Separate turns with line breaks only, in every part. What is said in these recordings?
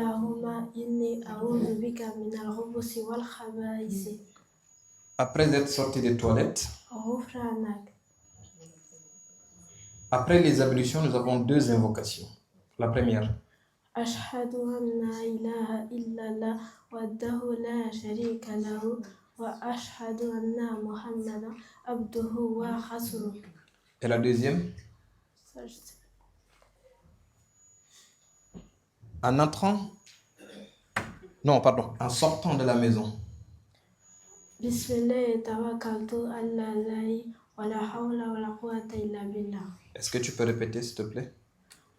Allahumma inni a'udhu bika min al-khubuthi wal khaba'isi.
Après être sorti des toilettes,
Ghufranak.
après les ablutions, nous avons deux invocations. La première,
Ashhadu an la ilaha illallah wahdahu la sharika lahu wa ashhadu anna Muhammadan abduhu wa rasuluh.
et la deuxième, en entrant, non, pardon, en sortant de la maison.
Bismillah tawakkaltu ala Allahi wa la hawla wa la quwwata illa billah.
Est-ce que tu peux répéter, s'il te plaît?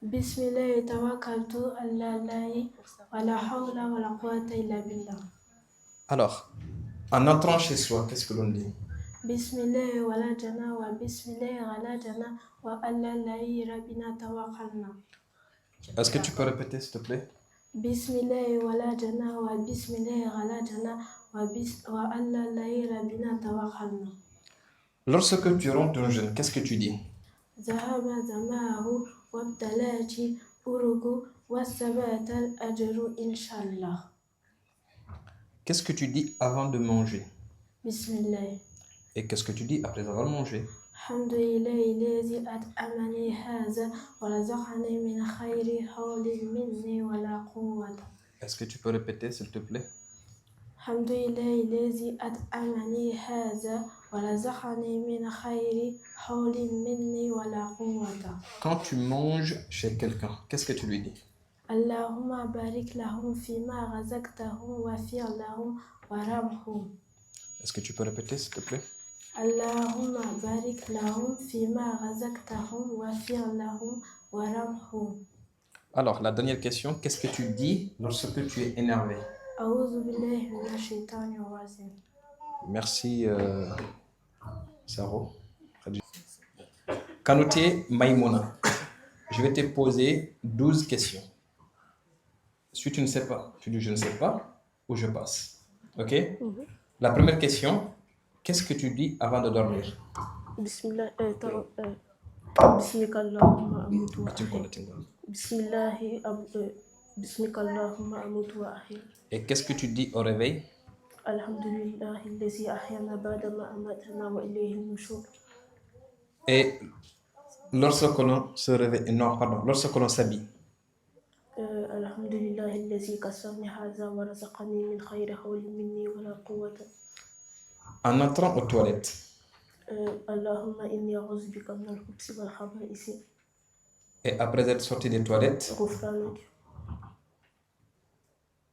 Bismillah tawakkaltu ala Allahi wa la hawla wa la quwwata illa billah.
Alors, en entrant chez soi, qu'est-ce que l'on dit?
Bismillah wa la jana wa bismillah wa la jana wa ala Allahi rabbina tawakkalna.
Est-ce que tu peux répéter, s'il te plaît?
Bismillah wa la jana wa bismillah wa la jana wa ala Allahi rabbina tawakkalna.
Lorsque tu rentres ton jeûne, qu'est-ce que tu dis?
Zahaba zamahu wabtalaji urugu wasabatal ajru inshallah.
Qu'est-ce que tu dis avant de manger?
Bismillah.
Et qu'est-ce que tu dis après avoir mangé?
Alhamdulillahi lazi at'amani haza wa razaqani min khayri hawlin minni wa la quwwata.
Est-ce que tu peux répéter, s'il te plaît?
Alhamdulillahi lazi at'amani haza wa razaqani min khayri hawlin minni wa la quwwata.
Quand tu manges chez quelqu'un, qu'est-ce que tu lui dis?
Allahumma barik lahum fima razaqtahum wa fir lahum warhamhum.
Est-ce que tu peux répéter, s'il te plaît?
Allahumma barik lahum fima razaqtahum wa fir lahum warhamhum.
Alors, la dernière question, qu'est-ce que tu dis lorsque tu es énervé?
A'udhu billahi minash shaitanir rajim.
Merci, Saro. Kanouté Maïmona, je vais te poser 12 questions. Si tu ne sais pas, tu dis je ne sais pas ou je passe. Ok? La première question, qu'est-ce que tu dis avant de dormir?
Bismillah, Bismillahirrahmanirrahim. Bismillahirrahmanirrahim.
Et qu'est-ce que tu dis au réveil?
Alhamdulillahi allazi ahyana ba'da ma amatana wa ilayhi nushur.
Et lorsque l'on se réveille, non, pardon, lorsque l'on s'habille.
Alhamdulillahi allazi kasani haza wa razaqani min khayri hawlin minni wa la quwwata.
En entrant aux toilettes.
Allahumma inni a'udhu bika min al-khubuthi wal khaba'isi.
Et après être sorti des toilettes.
Ghufranak.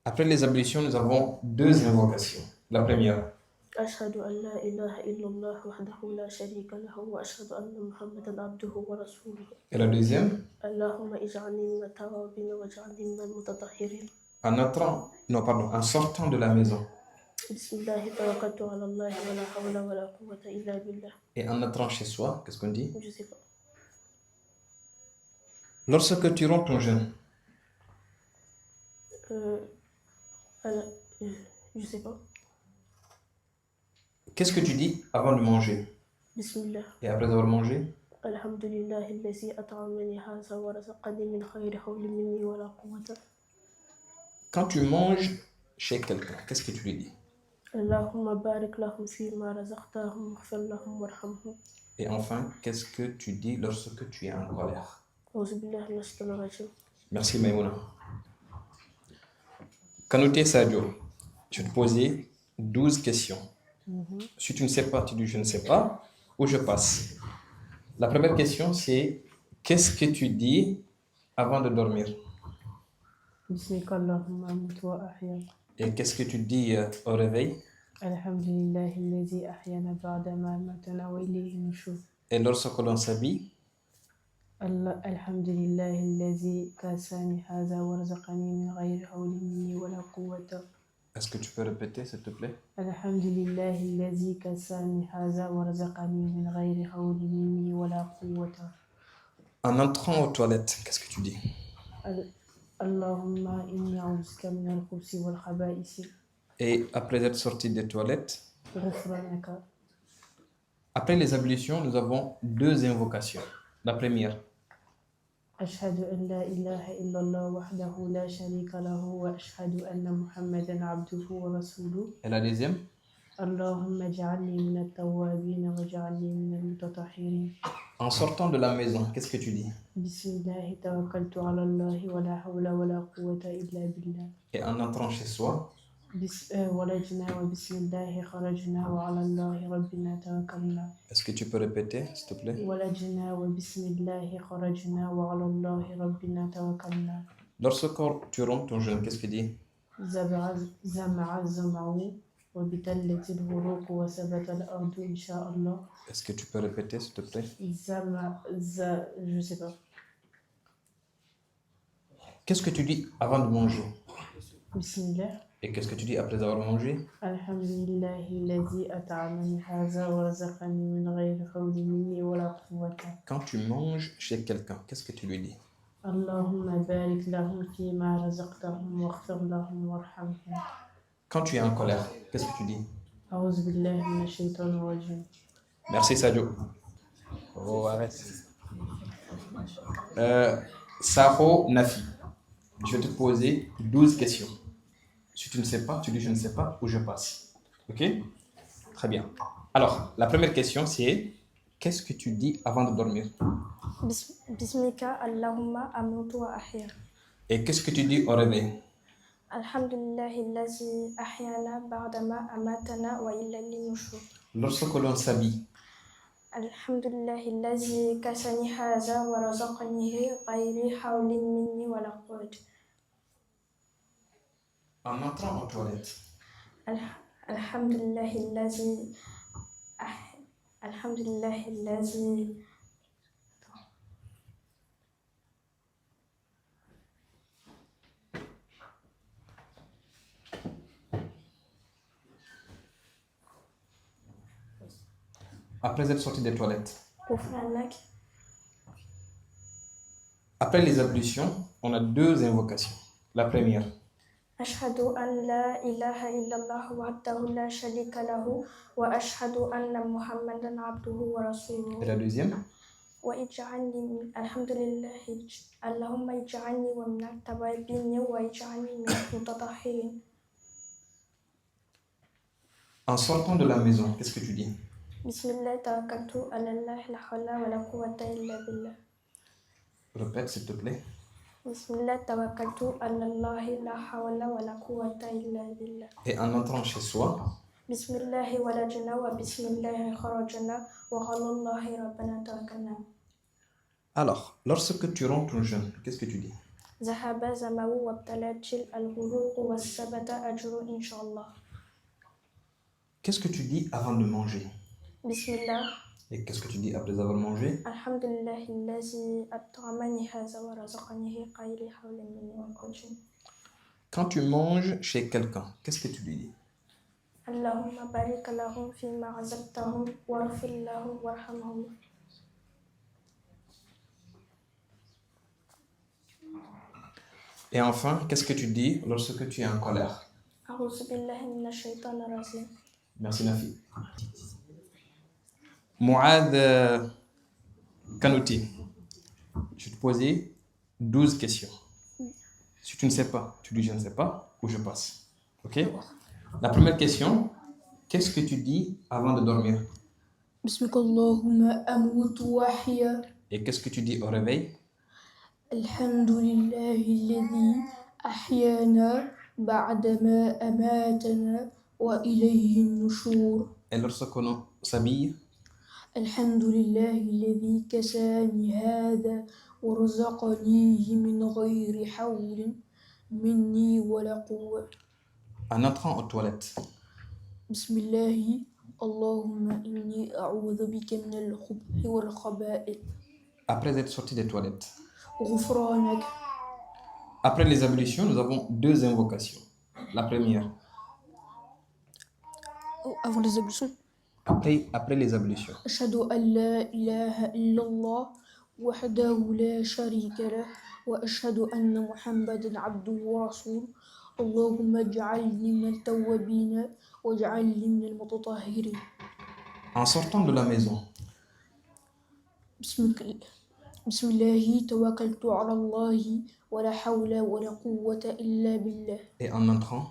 Après les ablutions, nous avons deux invocations. La première.
Ashhadu an la ilaha illallah wahdahu la sharika lahu wa ashhadu anna Muhammadan abduhu wa rasuluhu.
Et la deuxième.
Allahumma ij'alni min at-tawwabin waj'alni min al-mutatahhirin.
En entrant, non pardon, en sortant de la maison.
Bismillah tawakkaltu ala Allah wa la hawla wa la quwwata illa billah.
Et en entrant chez soi, qu'est-ce qu'on dit?
Je sais pas.
Lorsque tu romps ton jeûne.
Je sais pas.
Qu'est-ce que tu dis avant de manger?
Bismillah.
Et après avoir mangé?
Alhamdulillahi allazi at'amani haza wa razaqani min khayri hawlin minni wa la quwwata.
Quand tu manges chez quelqu'un, qu'est-ce que tu lui dis?
Allahumma barik lahum fima razaqtahum waghfir lahum warhamhum.
Et enfin, qu'est-ce que tu dis lorsque tu es en colère?
A'udhu billahi minash shaitanir rajim.
Merci Maïmouna. Kanouté Sadio, je vais te poser 12 questions. Si tu ne sais pas, tu dis je ne sais pas ou je passe. La première question, c'est qu'est-ce que tu dis avant de dormir? Et qu'est-ce que tu dis au réveil? Et lorsque l'on s'habille? Est-ce que tu peux répéter, s'il te plaît? En entrant aux toilettes, qu'est-ce que tu dis?
Allahumma inni a'udhuka min al-khubuthi wal khaba'isi.
Et après être sorti des toilettes?
Ghufranaka.
Après les ablutions, nous avons deux invocations. La première.
أشهد أن لا إله إلا الله وحده لا شريك له وأشهد أن محمدا عبده ورسوله.
Et la deuxième?
اللهم اجعلني من التوابين واجعلني من المتطهرين.
En sortant de la maison, qu'est-ce que tu dis?
بسم الله توكلت على الله ولا حول ولا قوة إلا بالله.
Et en entrant chez soi?
ولجنا وبسم الله خرجنا وعلى الله ربنا توكلنا.
Est-ce que tu peux répéter, s'il te plaît?
ولجنا وبسم الله خرجنا وعلى الله ربنا توكلنا.
Lorsque tu rompes ton jeûne, qu'est-ce que tu dis?
زمع الزمع وبتلت البروق وثبت الأرض إن شاء الله.
Est-ce que tu peux répéter, s'il te plaît?
Je sais pas.
Qu'est-ce que tu dis avant de manger?
Bismillah.
Et qu'est-ce que tu dis après avoir mangé?
Alhamdulillahi الذي أطعمني هذا ورزقني من غير حول مني ولا قوة.
Quand tu manges chez quelqu'un, qu'est-ce que tu lui dis?
اللهم بارك لهم فيما رزقتهم واغفر لهم وارحمهم.
Quand tu es en colère, qu'est-ce que tu dis?
أعوذ بالله من الشيطان الرجيم.
Merci Sadio. Oh, arrête. Saho Nafi, je vais te poser 12 questions. Si tu ne sais pas, tu dis je ne sais pas ou je passe. Ok? Très bien. Alors, la première question c'est qu'est-ce que tu dis avant de dormir?
Bismika Allahumma amutu wa ahya.
Et qu'est-ce que tu dis au réveil?
Alhamdulillahi allazi ahyana ba'dama amatana wa illa al-nushur.
Lorsque l'on s'habille,
Alhamdulillahi allazi kasani hadha wa razaqanihi ghayri hawlin minni wa la quwwata.
en entrant aux toilettes,
Alhamdulillahi allazi Alhamdulillahi allazi
après être sorti des toilettes.
Ghufranak.
Après les ablutions, on a deux invocations. La première,
أشهد أن لا إله إلا الله وحده لا شريك له وأشهد أن محمدا عبده
et
ورسوله.
la deuxième,
واجعلني الحمد لله اللهم اجعلني من التوابين واجعلني من المتطهرين.
en sortant de la maison, qu'est-ce que tu dis?
بسم الله توكلت على الله لا حول ولا قوة إلا بالله.
Répète s'il te plaît.
بسم الله توكلت على الله لا حول ولا قوة إلا بالله.
Et en entrant chez soi,
بسم الله ولجنا وبسم الله خرجنا وعلى الله ربنا توكلنا.
alors, lorsque tu romps ton jeûne, qu'est-ce que tu dis?
ذهب زمو وابتلت الغروق والثبت أجر إن شاء الله.
Qu'est-ce que tu dis avant de manger?
بسم الله.
Et qu'est-ce que tu dis après avoir mangé?
الحمد لله الذي أطعمني هذا ورزقني غير حول مني ولا قوة.
Quand tu manges chez quelqu'un, qu'est-ce que tu lui dis?
اللهم بارك لهم فيما رزقتهم واغفر لهم وارحمهم.
Et enfin, qu'est-ce que tu dis lorsque tu es en colère?
أعوذ بالله من الشيطان الرجيم.
Merci Nafi. Mouad Kanouti, je vais te poser 12 questions. Si tu ne sais pas, tu dis je ne sais pas ou je passe. Ok? La première question, qu'est-ce que tu dis avant de dormir?
بسمك اللهم أموت وأحيا.
Et qu'est-ce que tu dis au réveil?
الحمد لله الذي أحيانا بعدما أماتنا وإليه النشور.
Et lorsque l'on s'habille?
الحمد لله الذي كساني هذا ورزقنيه من غير حول مني ولا قوة.
En entrant aux toilettes?
بسم الله اللهم إني أعوذ بك من الخبث والخبائث.
Après être sorti des toilettes?
غفرانك.
Après les ablutions, nous avons deux invocations. La première?
Avant les ablutions?
Après les ablutions.
أشهد أن لا إله إلا الله وحده لا شريك له وأشهد أن محمدا عبده ورسوله. اللهم اجعلني من التوابين واجعلني من المتطهرين.
En sortant de la maison?
بسمك بسم الله توكلت على الله ولا حول ولا قوة إلا بالله.
Et en entrant,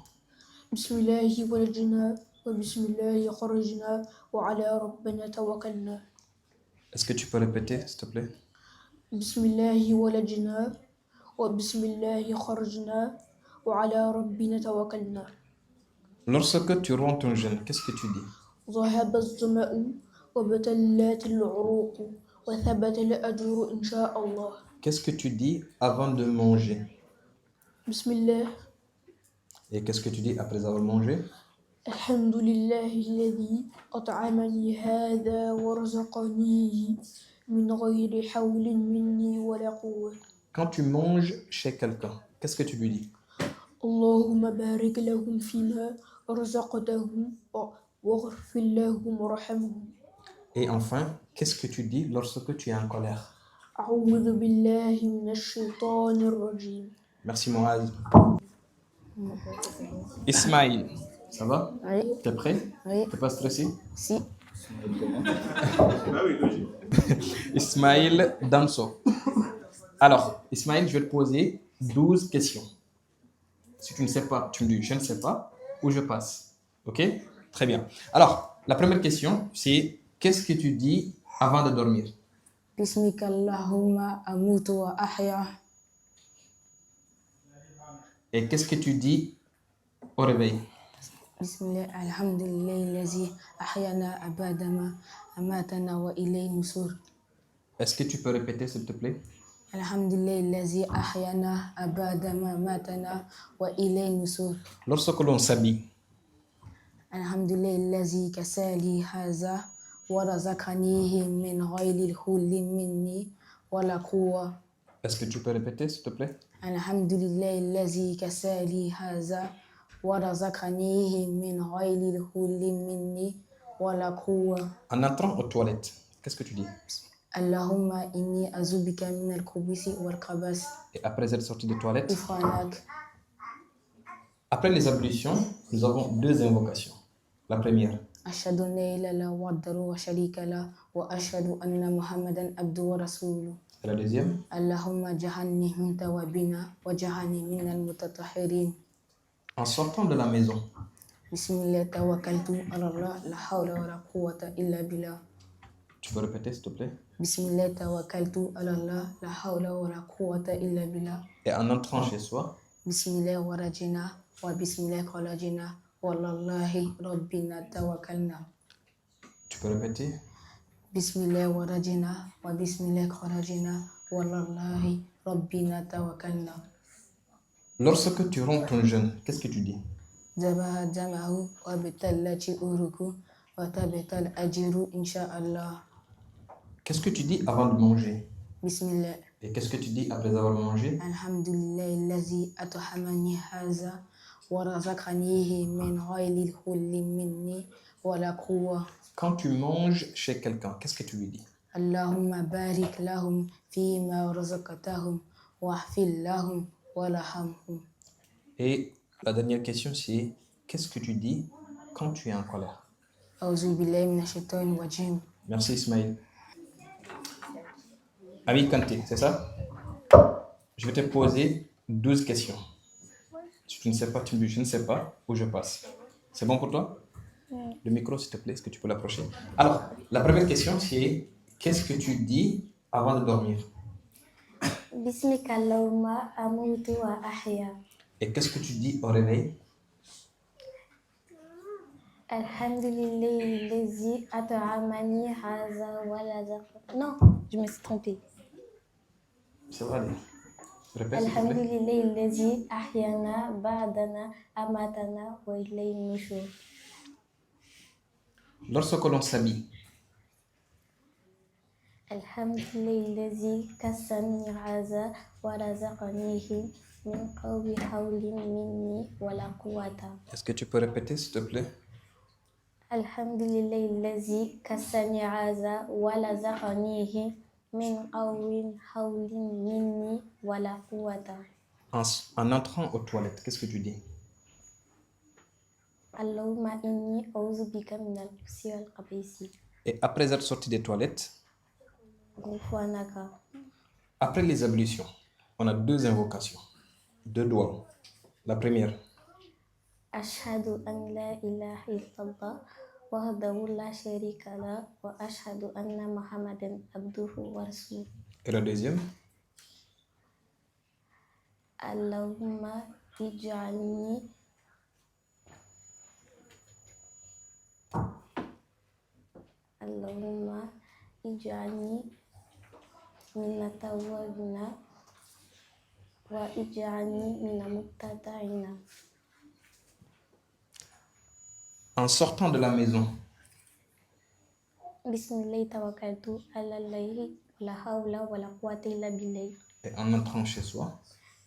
بسم الله ولجنا وبسم الله خرجنا وعلى ربنا توكلنا.
est-ce que tu peux répéter, s'il te plaît?
بسم الله ولجنا وبسم الله خرجنا وعلى ربنا توكلنا.
Lorsque tu romps ton jeûne, qu'est-ce que tu dis?
ذهب الظمأ وابتلت العروق وثبت الأجر إن شاء الله.
Qu'est-ce que tu dis avant de manger?
بسم الله.
Et qu'est-ce que tu dis après avoir mangé?
الحمد لله الذي أطعمني هذا ورزقنيه من غير حول مني ولا قوة.
Quand tu manges chez quelqu'un, qu'est-ce que tu lui dis?
اللهم بارك لهم فيما رزقتهم واغفر لهم وارحمهم.
Et enfin, qu'est-ce que tu dis lorsque tu es en colère?
أعوذ بالله من الشيطان الرجيم.
Merci Moaz. Ismaïl, ça va?
Oui,
T'es prêt?
oui,
T'es pas stressé?
si.
Ismaïl Danso. Alors, Ismaïl, je vais te poser 12 questions. Si tu ne sais pas, tu me dis je ne sais pas ou je passe. Ok? Très bien. Alors, la première question, c'est qu'est-ce que tu dis avant de dormir?
Bismika Allahumma amutu wa ahya.
Et qu'est-ce que tu dis au réveil?
Bismillah, alhamdulillah, lazi ahyana abadama amatana wa ilay nusur.
Est-ce que tu peux répéter, s'il te plaît?
Alhamdulillah, lazi ahyana abadama amatana wa ilay nusur.
Lorsque l'on s'habille,
Alhamdulillah, lazi kasali haza wa razaqanihi min ghayril hulli minni wa la quwwa.
est-ce que tu peux répéter, s'il te plaît?
Alhamdulillah, lazi kasali haza wa razaqanihi min ghayril hulli minni wa la quwwa.
En entrant aux toilettes, qu'est-ce que tu dis?
Allahumma inni azubika min al-khubuthi wal khabas.
Et après être sorti des toilettes,
Ufranak.
après les ablutions, nous avons deux invocations. La première,
Ashhadu an la ilaha illallah wahdahu wa sharika lah wa ashhadu anna Muhammadan abduhu wa rasuluhu.
et la deuxième,
Allahumma jahanni min tawabina wa jahanni min al-mutatahhirin.
en sortant de la maison,
Bismillah tawakkaltu ala Allah la hawla wa la quwwata illa billah.
tu peux répéter, s'il te plaît?
Bismillah tawakkaltu ala Allah la hawla wa la quwwata illa billah.
Et en entrant chez soi,
Bismillah warajina wa bismillah khalajina wallahi rabbina tawakkalna.
tu peux répéter?
Bismillah warajina wa bismillah khalajina wallahi rabbina tawakkalna.
Lorsque tu romps ton jeûne, qu'est-ce que tu dis?
Zabaha jama'u wa bitallati uruku wa tabatal ajru insha'Allah.
Qu'est-ce que tu dis avant de manger?
Bismillah.
Et qu'est-ce que tu dis après avoir mangé?
Alhamdulillah allazi at'amani haza wa razaqanihi min ghayril hulli minni wa la quwwa.
Quand tu manges chez quelqu'un, qu'est-ce que tu lui dis?
Allahumma barik lahum fima razaqtahum wa ahfil lahum wa lahamhum.
Et la dernière question, c'est qu'est-ce que tu dis quand tu es en colère?
A'udhu billahi minash shaitanir rajim.
Merci Ismaël. Ami Kanté, c'est ça? Je vais te poser 12 questions. Si tu ne sais pas, tu me dis je ne sais pas ou je passe. C'est bon pour toi? Le micro, s'il te plaît, est-ce que tu peux l'approcher? Alors, la première question, c'est qu'est-ce que tu dis avant de dormir?
Bismika Allahumma amutu wa ahya.
Et qu'est-ce que tu dis au réveil?
Alhamdulillah lazi at'amani haza wa razaqani. Non, je me suis trompée.
Ça va aller. Répète, s'il te plaît.
Alhamdulillah lazi ahyana ba'dana amatana wa ilayhi nushur.
Lorsque l'on s'habille,
Alhamdulillah lazi kassani haza wa razaqanihi min qawli hawlin minni wa la quwwata.
est-ce que tu peux répéter, s'il te plaît?
Alhamdulillah lazi kassani haza wa razaqanihi min qawli hawlin minni wa la quwwata.
En entrant aux toilettes, qu'est-ce que tu dis?
Allahumma inni a'udhu bika min al-khubuthi wal khaba'isi.
Et après être sorti des toilettes,
Ghufranaka.
Après les ablutions, on a deux invocations, deux doigts. La première,
أشهد أن لا إله إلا الله وحده لا شريك له وأشهد أن محمدا عبده ورسوله
et la deuxième,
اللهم اجعلني اللهم اجعلني من التوابين واجعلني من المتطهرين.
en sortant de la maison,
بسم الله توكلت على الله ولا حول ولا قوة إلا بالله.
et en entrant chez soi,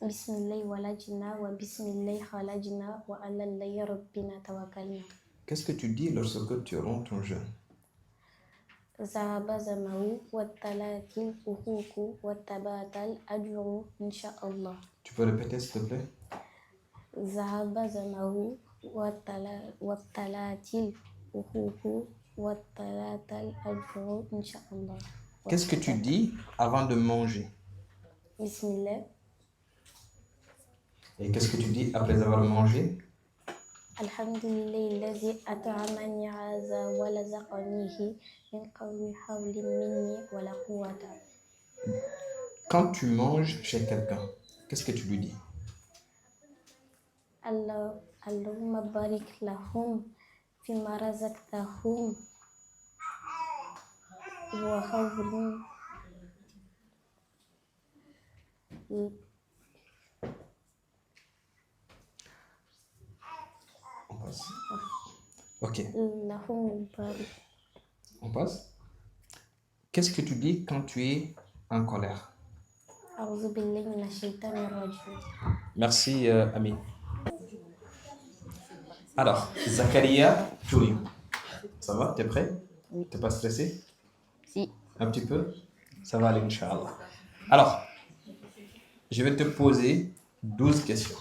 بسم الله ولجنا وبسم الله خرجنا وعلى الله ربنا توكلنا.
qu'est-ce que tu dis lorsque tu romps ton jeûne?
ذهب زمه والتلات الحقوق والتبات الأجر إن شاء الله.
Tu peux répéter s'il te plaît?
ذهب زمه والتلات الحقوق والتلات الأجر إن شاء الله.
Qu'est-ce que tu dis avant de manger?
بسم الله.
Et qu'est-ce que tu dis après avoir mangé?
الحمد لله الذي أطعمني هذا ورزقنيه من غير حول مني ولا قوة.
Quand tu manges chez quelqu'un, qu'est-ce que tu lui dis?
اللهم بارك لهم فيما رزقتهم وخير.
On passe. Ok,
اللهم بارك.
on passe. Qu'est-ce que tu dis quand tu es en colère?
أعوذ بالله من الشيطان الرجيم.
Merci, Ami. Alors, Zakaria Touri. Ça va? T'es prêt?
Oui.
T'es pas stressé?
Si.
Un petit peu? Ça va aller, Inch'Allah. Alors, je vais te poser 12 questions.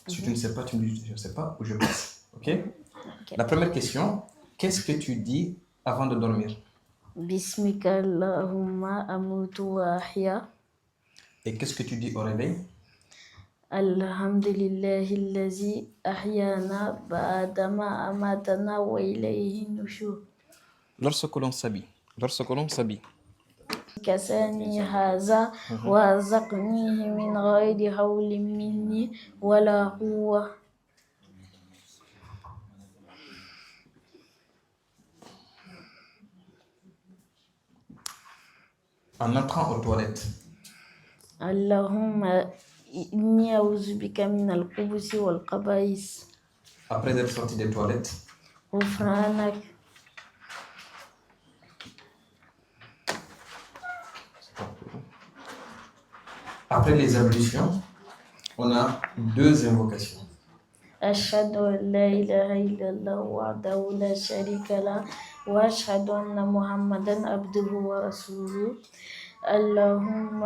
Si tu ne sais pas, tu me dis je ne sais pas ou je passe. Ok? La première question, qu'est-ce que tu dis avant de dormir?
بسمك اللهم أموت وأحيا.
Et qu'est-ce que tu dis au réveil?
الحمد لله الذي أحيانا بعدما أماتنا وإليه النشور.
Lorsque l'on s'habille,
كساني هذا ورزقنيه من غير حول مني ولا قوة.
en entrant aux toilettes,
اللهم إني أعوذ بك من الخبث والخبائث.
après être sorti des toilettes,
غفرانك.
après les ablutions, on a deux invocations.
أشهد أن لا إله إلا الله وحده لا شريك له وأشهد أن محمدا عبده ورسوله. اللهم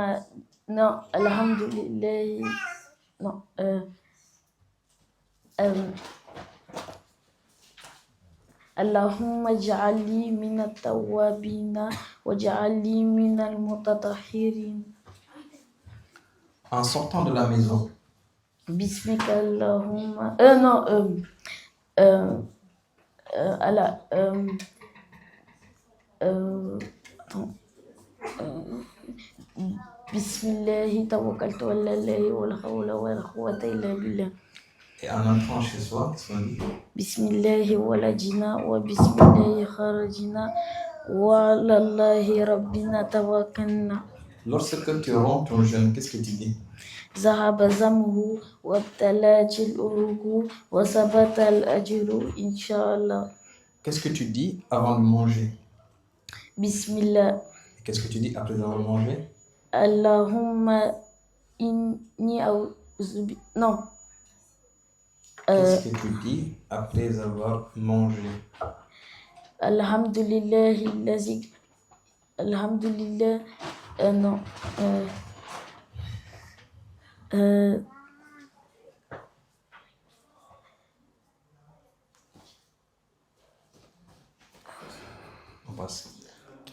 الحمد لله اللهم اجعل لي من التوابين واجعل لي من المتطهرين.
En sortant de la maison,
بسمك اللهم على بسم الله توكلت على الله ولا حول ولا قوة إلا بالله.
et en entrant chez soi, qu'est-ce qu'on dit?
بسم الله ولجنا وبسم الله خرجنا وعلى الله ربنا توكلنا.
Lorsque tu romps ton jeûne, qu'est-ce que tu dis?
ذهب زمه وابتلات الأروق وثبت الأجر إن شاء الله.
Qu'est-ce que tu dis avant de manger?
بسم الله.
Qu'est-ce que tu dis après avoir mangé?
اللهم إني أعوذ بك. Non.
Qu'est-ce que tu dis après avoir mangé?
الحمد لله الذي الحمد لله. Non.
On passe.
Ok.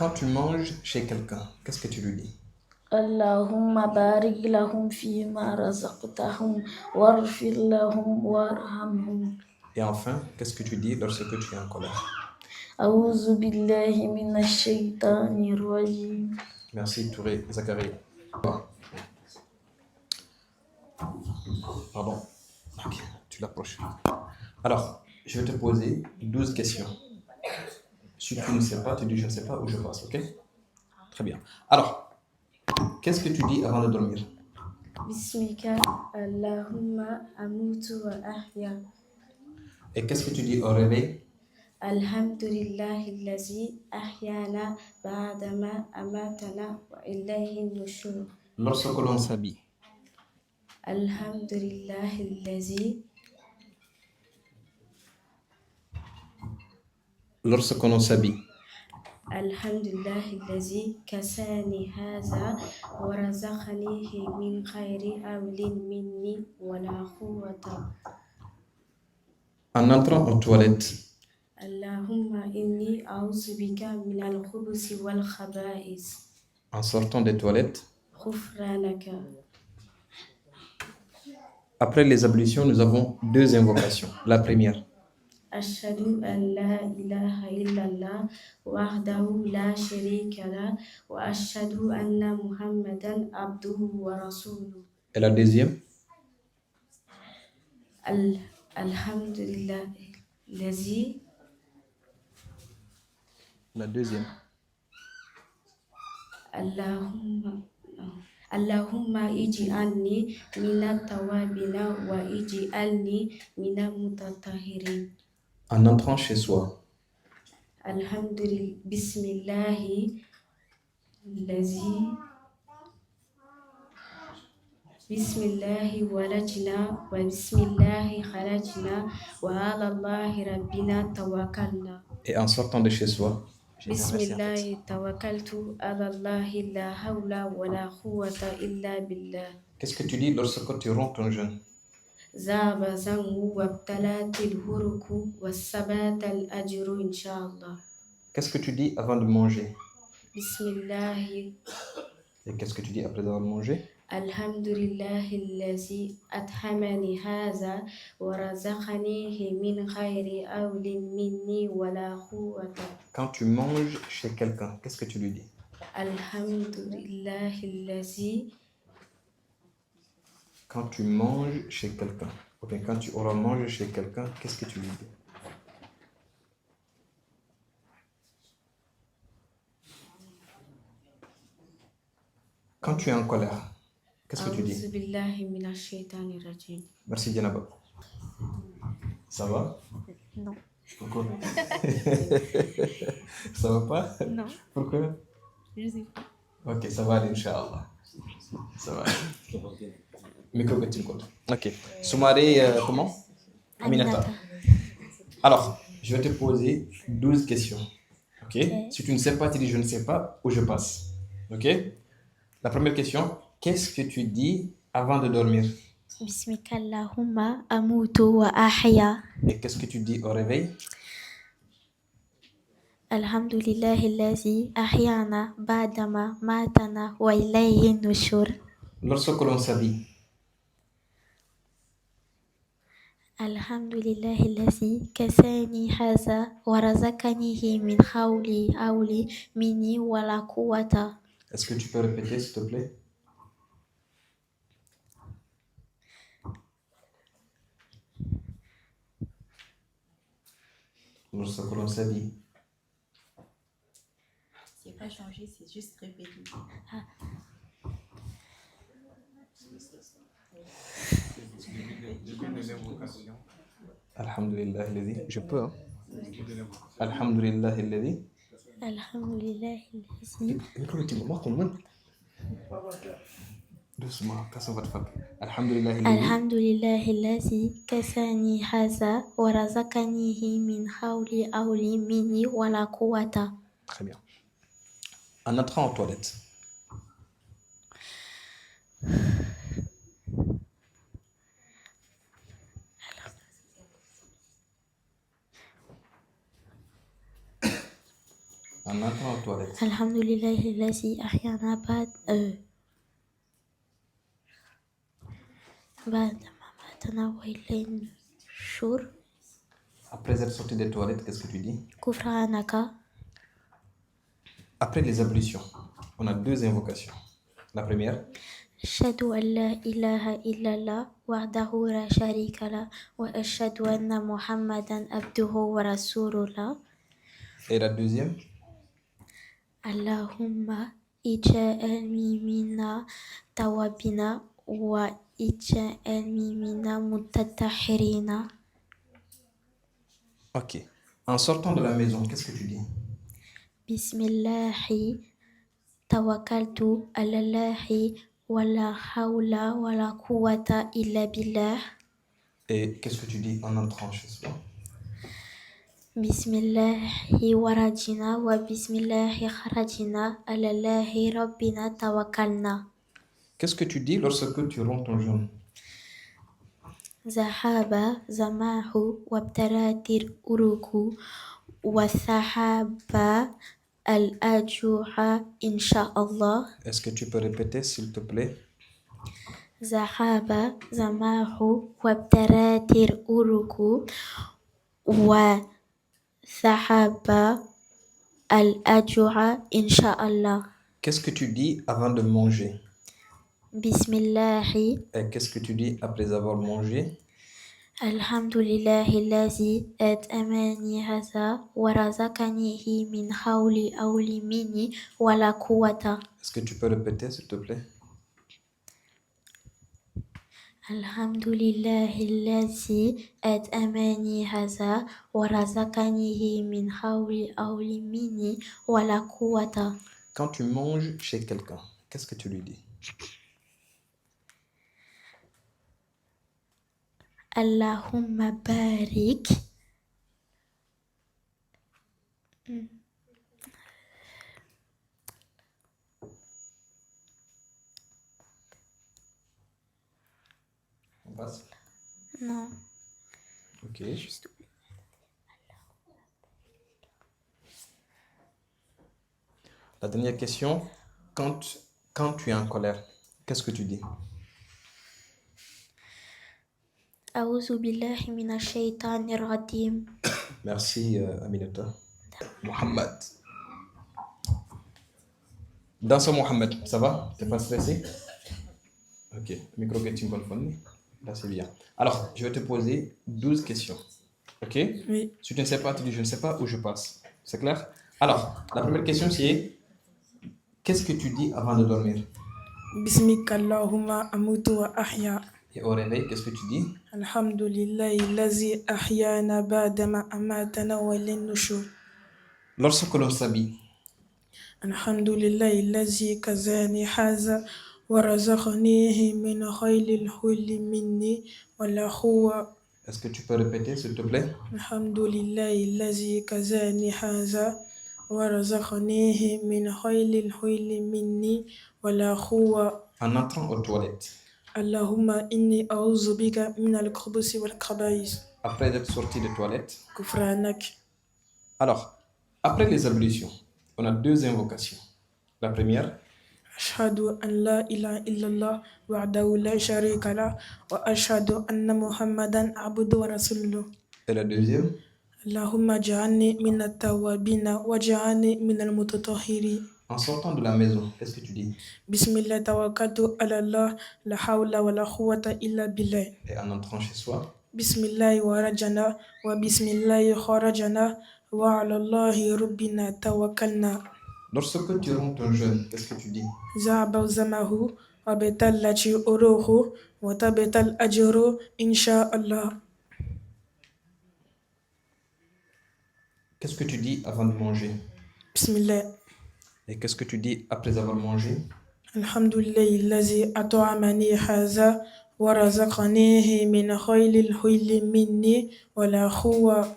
Quand tu manges chez quelqu'un, qu'est-ce que tu lui dis?
Allahumma barik lahum fima razaqtahum warfir lahum warhamhum.
Et enfin, qu'est-ce que tu dis lorsque tu es en colère?
A'udhu billahi minash shaitanir rajim.
Merci Touré Zachary. Pardon. Ok, tu l'approches. Alors, je vais te poser 12 questions. Si tu ne sais pas, tu dis je ne sais pas ou je passe, ok? Très bien. Alors, qu'est-ce que tu dis avant de dormir?
Bismika Allahumma amutu wa ahya.
Et qu'est-ce que tu dis au réveil?
Alhamdulillahi allazi ahyana ba'dama amatana wa ilayhi nushur.
Lorsque l'on s'habille.
Alhamdulillahi allazi
Lorsque l'on s'habille.
Alhamdulillahi allazi kasani haza wa razaqanihi min khayri awlin minni wa la quwwata.
En entrant aux toilettes.
Allahumma inni a'udhu bika min al-khubuthi wal khaba'is.
En sortant des toilettes.
Ghufranaka.
Après les ablutions, nous avons 2 invocations. La première.
Ashhadu an la ilaha illallah wahdahu la sharika lah wa ashhadu anna Muhammadan abduhu wa rasuluhu.
Et la deuxième.
Alhamdulillah lazi.
La deuxième.
Allahumma ij'alni minat tawabina wa ij'alni minal mutatahhirin.
En entrant chez soi.
Alhamdulillah bismillahi lazi. Bismillahi walajna wa bismillahi kharajna wa ala Allahi rabbina tawakkalna.
Et en sortant de chez soi.
Bismillahi tawakkaltu ala Allahi la hawla wa la quwwata illa billah.
Qu'est-ce que tu dis lorsque tu romps ton jeûne?
Zaba zangu wabtalatil huruku wassabatal ajru inshallah.
Qu'est-ce que tu dis avant de manger?
Bismillahi.
Et qu'est-ce que tu dis après avoir mangé?
Alhamdulillahi allazi athamani haza wa razaqanihi min khayri awlin minni wa la quwwata.
Quand tu manges chez quelqu'un, qu'est-ce que tu lui dis?
Alhamdulillahi allazi.
Quand tu manges chez quelqu'un, ou bien quand tu auras mangé chez quelqu'un, qu'est-ce que tu lui dis? Quand tu es en colère, qu'est-ce que tu dis?
A'udhu billahi minash shaitanir rajim.
Merci Dianaba. Ça va?
Non.
Pourquoi? Ça va pas?
Non.
Pourquoi?
Je sais pas.
Ok, ça va aller, Inch'Allah. Ça va. Micro que tu comptes. Ok. Soumaré, comment? Aminata. Alors, je vais te poser 12 questions. Ok? Si tu ne sais pas, tu dis je ne sais pas ou je passe. Ok? La première question, qu'est-ce que tu dis avant de dormir?
Bismika Allahumma amutu wa ahya.
Et qu'est-ce que tu dis au réveil?
Alhamdulillahi allazi ahyana ba'dama matana wa ilayhi nushur.
Lorsque l'on s'habille.
Alhamdulillahi allazi kasani haza wa razaqanihi min hawli awli minni wa la quwwata.
Est-ce que tu peux répéter, s'il te plaît? Lorsque l'on s'habille.
C'est pas changé, c'est juste répété.
Alhamdulillah alladhi. Je peux, hein? Alhamdulillah alladhi.
Alhamdulillahi allazi.
Doucement, casse votre fac. Alhamdulillah alladhi.
Alhamdulillahi allazi kasani haza wa razaqanihi min hawli awli minni wa la quwwata.
Très bien. En entrant aux toilettes. En entrant aux toilettes.
Alhamdulillahi lazi ahyana ba'da mamatana wa ilayhi nushur.
Après être sorti des toilettes, qu'est-ce que tu dis?
Kufranaka.
Après les ablutions, on a deux invocations. La première,
أشهد أن لا إله إلا الله وحده لا شريك له وأشهد أن محمدا عبده ورسوله.
et la deuxième,
اللهم اجعلني من التوابين واجعلني من المتطهرين.
ok. En sortant de la maison, qu'est-ce que tu dis?
بسم الله توكلت على الله ولا حول ولا قوة إلا بالله.
Et qu'est-ce que tu dis en entrant chez soi?
بسم الله ورجنا وبسم الله خرجنا على الله ربنا توكلنا.
Qu'est-ce que tu dis lorsque tu romps ton jeûne?
ذهب زماه وابتلات الأروق وذهب الأجوع إن شاء الله.
Est-ce que tu peux répéter, s'il te plaît?
ذهب زماه وابتلات الأروق وذهب الأجوع إن شاء الله.
Qu'est-ce que tu dis avant de manger?
بسم الله.
Et qu'est-ce que tu dis après avoir mangé?
الحمد لله الذي أطعمني هذا ورزقني من حول أو مني ولا قوة.
Est-ce que tu peux répéter, s'il te plaît?
الحمد لله الذي أطعمني هذا ورزقني من حول أو مني ولا قوة.
Quand tu manges chez quelqu'un, qu'est-ce que tu lui dis?
اللهم بارك.
On passe?
Non.
Ok. La dernière question, quand tu es en colère, qu'est-ce que tu dis?
أعوذ بالله من الشيطان الرجيم.
Merci Aminata. Mohamed. Danso Mohamed, ça va? T'es pas stressé? Ok, micro que tu me connais. Là c'est bien. Alors, je vais te poser 12 questions. Ok?
Oui.
Si tu ne sais pas, tu dis je ne sais pas ou je passe. C'est clair? Alors, la première question c'est qu'est-ce que tu dis avant de dormir?
Bismika Allahumma amutu wa ahya.
Et au réveil, qu'est-ce que tu dis?
Alhamdulillahi lazi ahyana ba'dama amatana wa ilayhi nushur.
Lorsque l'on s'habille,
Alhamdulillahi lazi kazani haza wa razaqanihi min khaylil hulli minni wa la huwa.
est-ce que tu peux répéter s'il te plaît?
Alhamdulillahi lazi kazani haza wa razaqanihi min khaylil hulli minni wa la huwa.
En entrant aux toilettes,
Allahumma inni a'udhu bika min al-khubuthi wal khaba'is.
après être sorti des toilettes.
Kufranak.
Alors, après les ablutions, on a deux invocations. La première,
Ashhadu an la ilaha illallah wahdahu la sharika lah wa ashhadu anna Muhammadan abduhu wa rasuluh.
et la deuxième,
Allahumma ja'alni min at-tawwabin wa ja'alni min al-mutatahhirin.
en sortant de la maison, qu'est-ce que tu dis?
Bismillah tawakkaltu ala Allah la hawla wa la quwwata illa billah.
Et en entrant chez soi,
Bismillah wa rajana wa bismillah kharajana wa ala Allahi rabbina tawakkalna.
lorsque tu romps ton jeûne, qu'est-ce que tu dis?
Zaba zamahu wa betallati uruhu wa tabetal ajru insha Allah.
Qu'est-ce que tu dis avant de manger?
Bismillah.
Et qu'est-ce que tu dis après avoir mangé?
Alhamdulillahi lazi at'amani haza wa razaqanihi min khaylil hulli minni wa la huwa.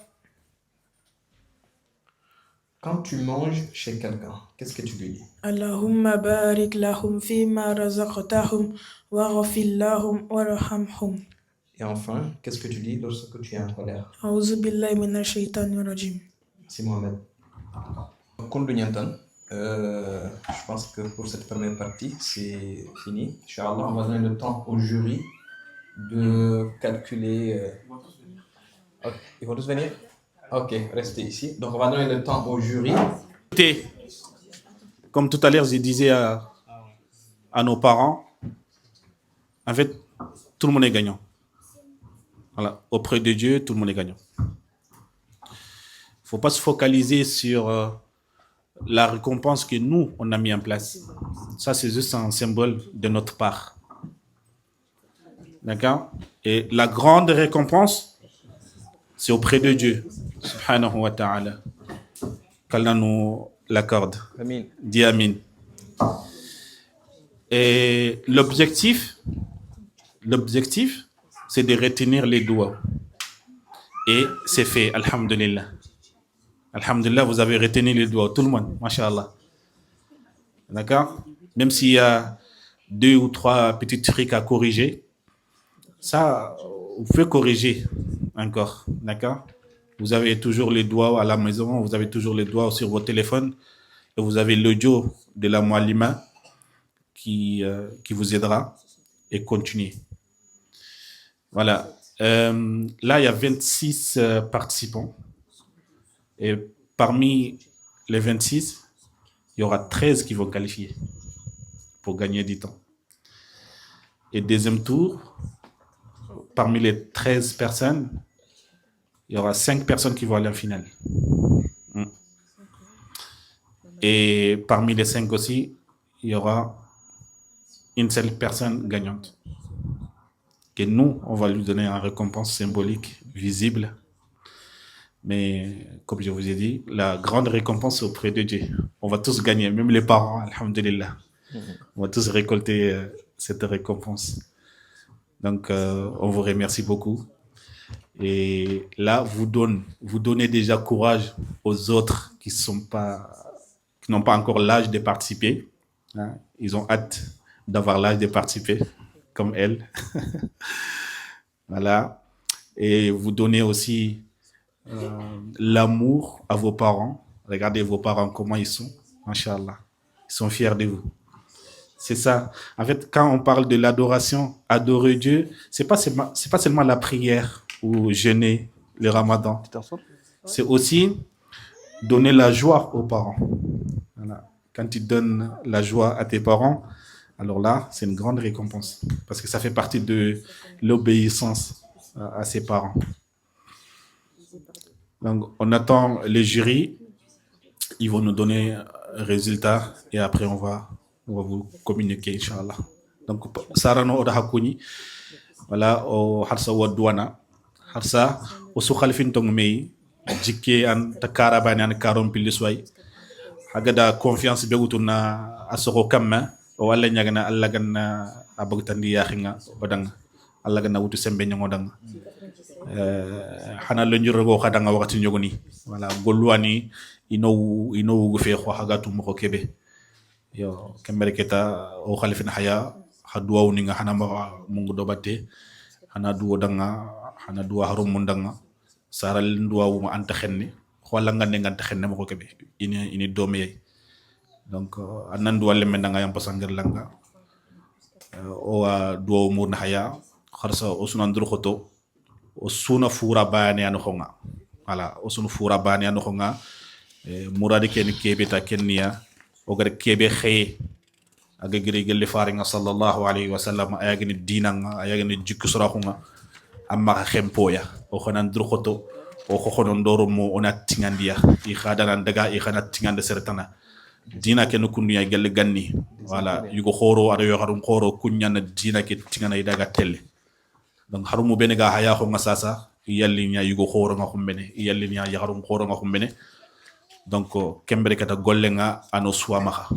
Quand tu manges chez quelqu'un, qu'est-ce que tu lui dis?
Allahumma barik lahum fima razaqtahum wa ghfir lahum warhamhum.
Et enfin, qu'est-ce que tu dis lorsque tu es en colère?
A'udhu billahi minash shaitanir rajim.
C'est Mohamed. Je pense que pour cette première partie, c'est fini. Inch'Allah, on va donner le temps au jury de calculer. Ok, ils vont tous venir? Ok, restez ici. Donc, on va donner le temps au jury.
Comme tout à l'heure, je disais à nos parents, en fait, tout le monde est gagnant. Voilà. Auprès de Dieu, tout le monde est gagnant. Il ne faut pas se focaliser sur la récompense que nous, on a mis en place. Ça, c'est juste un symbole de notre part. D'accord? Et la grande récompense, c'est auprès de Dieu. Subhanahu wa ta'ala. Qu'Allah nous l'accorde.
Amin.
Dis Amin. Et l'objectif, c'est de retenir les doigts. Et c'est fait, alhamdulillah. Alhamdulillah, vous avez retenu les doigts, tout le monde, mashallah. D'accord? Même s'il y a 2 ou 3 petits trucs à corriger, ça, vous pouvez corriger encore, d'accord? Vous avez toujours les doigts à la maison, vous avez toujours les doigts sur votre téléphone, et vous avez l'audio de la Moualima qui vous aidera, et continuez. Voilà. Là, il y a 26 participants. Et parmi les 26, il y aura 13 qui vont qualifier pour gagner du temps. Et deuxième tour, parmi les 13 personnes, il y aura 5 personnes qui vont aller en finale. Et parmi les 5 aussi, il y aura une seule personne gagnante. Et nous, on va lui donner une récompense symbolique, visible. Mais comme je vous ai dit, la grande récompense est auprès de Dieu. On va tous gagner, même les parents, alhamdulillah. On va tous récolter cette récompense. Donc, on vous remercie beaucoup. Et là, vous donnez déjà courage aux autres qui n'ont pas encore l'âge de participer. Hein. Ils ont hâte d'avoir l'âge de participer, comme elle. Voilà. Et vous donnez aussi l'amour à vos parents. Regardez vos parents, comment ils sont. Masha'Allah. Ils sont fiers de vous. C'est ça. En fait, quand on parle de l'adoration, adorer Dieu, c'est pas seulement la prière ou jeûner, le ramadan. C'est aussi donner la joie aux parents. Voilà. Quand tu donnes la joie à tes parents, alors là, c'est une grande récompense. Parce que ça fait partie de l'obéissance à ses parents. Donc, on attend les jurys. Ils vont nous donner résultat et après, on va vous communiquer, Inch'Allah. Donc, Sarano Oda Hakuni, voilà, au Harsa Wadouana, Harsa, au Soukhalfin Tongmei, Jike an Takarabani an Karom Pilisway, Hagada confiance Beutuna Asoro Kama, o Allah Nyagana, Allagana Abogtandi Yahinga, Badang, Allagana Wutu Sembenyang Odang. Hana Lenjuro Hadanga Wakati Yogoni, voilà, Goluani, ino gu fe xo hagatu mo kebe yo kembere keta o khalifin haya hadwa ni nga hana ma mungu dobate hana duwo danga hana duwa harum mundanga saral duwa wu anta xenni xola ngane nganta xenne mo kebe ini domé donc anan duwa le mendanga yam pasangar langa o duwa mur na haya kharsa osuna ndur khoto osuna fura bane an khonga voilà osuna fura bane an khonga muradi ken kebe ta kenya o gar kebe xey aga giri gelle faringa sallallahu alayhi wa sallam ayagni dinanga ayagni jikku suraxunga amma xempoya o xonan durxoto o xoxono ndoro mo ona tingandiya i xadana daga i xana tingande sertana dina ken kunniya gelle ganni wala yugo xoro ado yo xarum xoro kunyana dina ke tingana daga telle donc harumu bene ga haya xonga sasa yalli nya yugo xoro nga xumbene yalli nya yaxarum xoro nga xumbene donc kembere kata gollenga ano suwamaka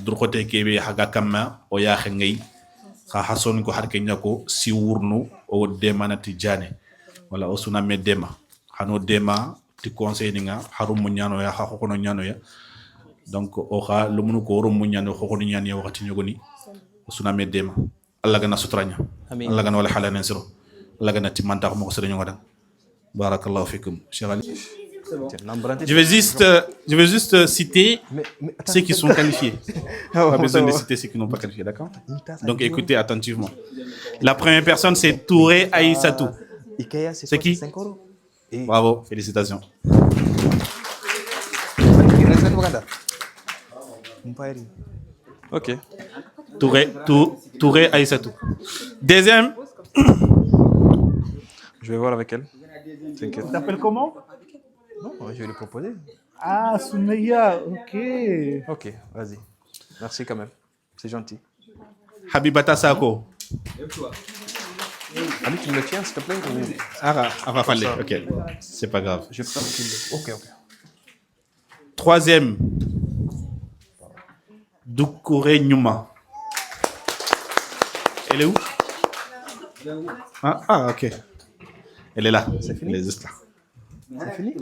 durkote kebe haga kamma o ya xengay xa hason ko harke nyako si wurnu o demanati jane wala o suna me dema hano dema ti conseil ninga harum nyano ya ha xono nyano ya donc o xa lumunu ko rum nyano xono nyano ya wakati nyogoni o suna me dema alla gana sutranya alla gana wala halana siro alla gana timanta ko mo sere nyoda barakallahu fikum cheikh ali Je vais juste citer
attends,
ceux qui sont qualifiés. Pas besoin de citer ceux qui n'ont pas qualifié, d'accord? Donc écoutez attentivement. La première personne, c'est Touré Aïssatou.
Ikea,
C'est qui?
5 euros.
Bravo, félicitations.
Ok.
Touré Aïssatou. Deuxième,
Je vais voir avec elle. T'inquiète.
tu t'appelles comment?
Non, je vais lui proposer.
Ah, Soumeya, ok.
Ok, vas-y. Merci quand même. C'est gentil.
Habibata Sako.
Ali, tu me le tiens, s'il te plaît ou...
Ah, fallait. Ok, c'est pas grave.
Je prends qu'il... Ok.
Troisième, Doukouré Nyuma. Elle est où? Ah, ok. Elle est là.
C'est fini?
Elle est juste là.
C'est fini?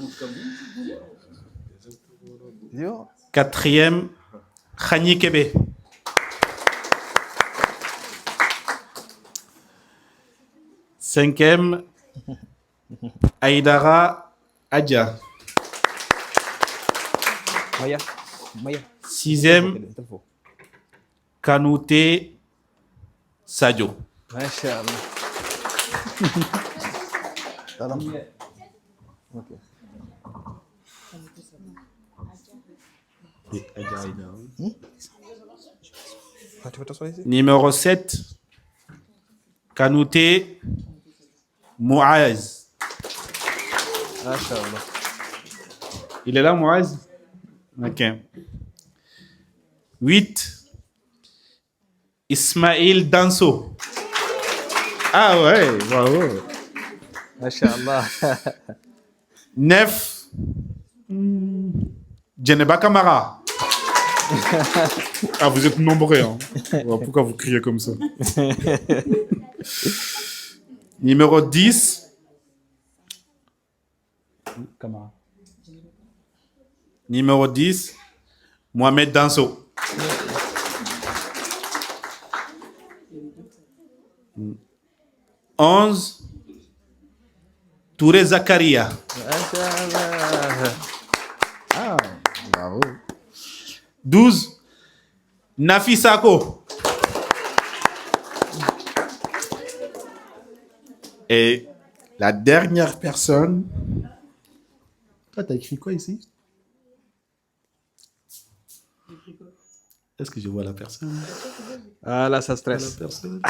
Yo.
Quatrième, Khani Kebe. Cinquième, Aïdara Adja.
Maya.
Sixième, Kanouté Sadio.
Masha'Allah. Ok. Ah, tu veux t'asseoir ici?
Numéro 7, Kanouté Mouaz.
Masha'Allah.
Il est là, Mouaz? Ok. 8, Ismaël Danso. Ah ouais, bravo.
Masha'Allah.
9, Djeneba Kamara. Ah, vous êtes nombreux. Hein. Pourquoi vous criez comme ça? Numéro 10, Kamara. Numéro 10, Mohamed Danso. 11, Touré Zakaria.
Masha'Allah.
Ah, bravo. 12, Nafi Sako. Et la dernière personne. Toi, t'as écrit quoi ici? Est-ce que je vois la personne?
Ah là, ça stresse.
Personne.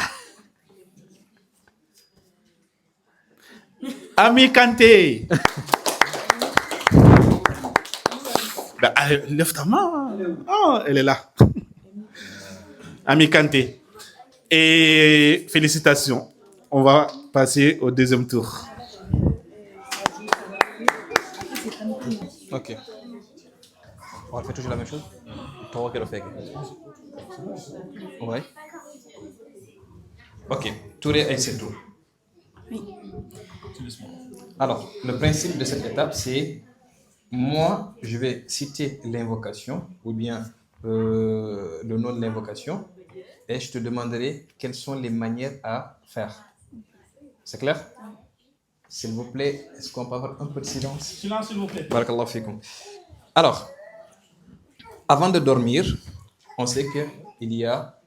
Ami Kanté. Bah, lève ta main. Oh, elle est là. Ami Kanté. Et félicitations. On va passer au deuxième tour.
Ok. On va faire toujours la même chose? Toi, qu'elle fait. Ouais.
Ok, Touré Aïssatou.
Oui.
Alors, le principe de cette étape, c'est moi, je vais citer l'invocation ou bien le nom de l'invocation et je te demanderai quelles sont les manières à faire. C'est clair? S'il vous plaît, est-ce qu'on peut avoir un peu de silence?
Silence, s'il vous plaît.
Barakallahu fikoum. Alors, avant de dormir, on sait qu'il y a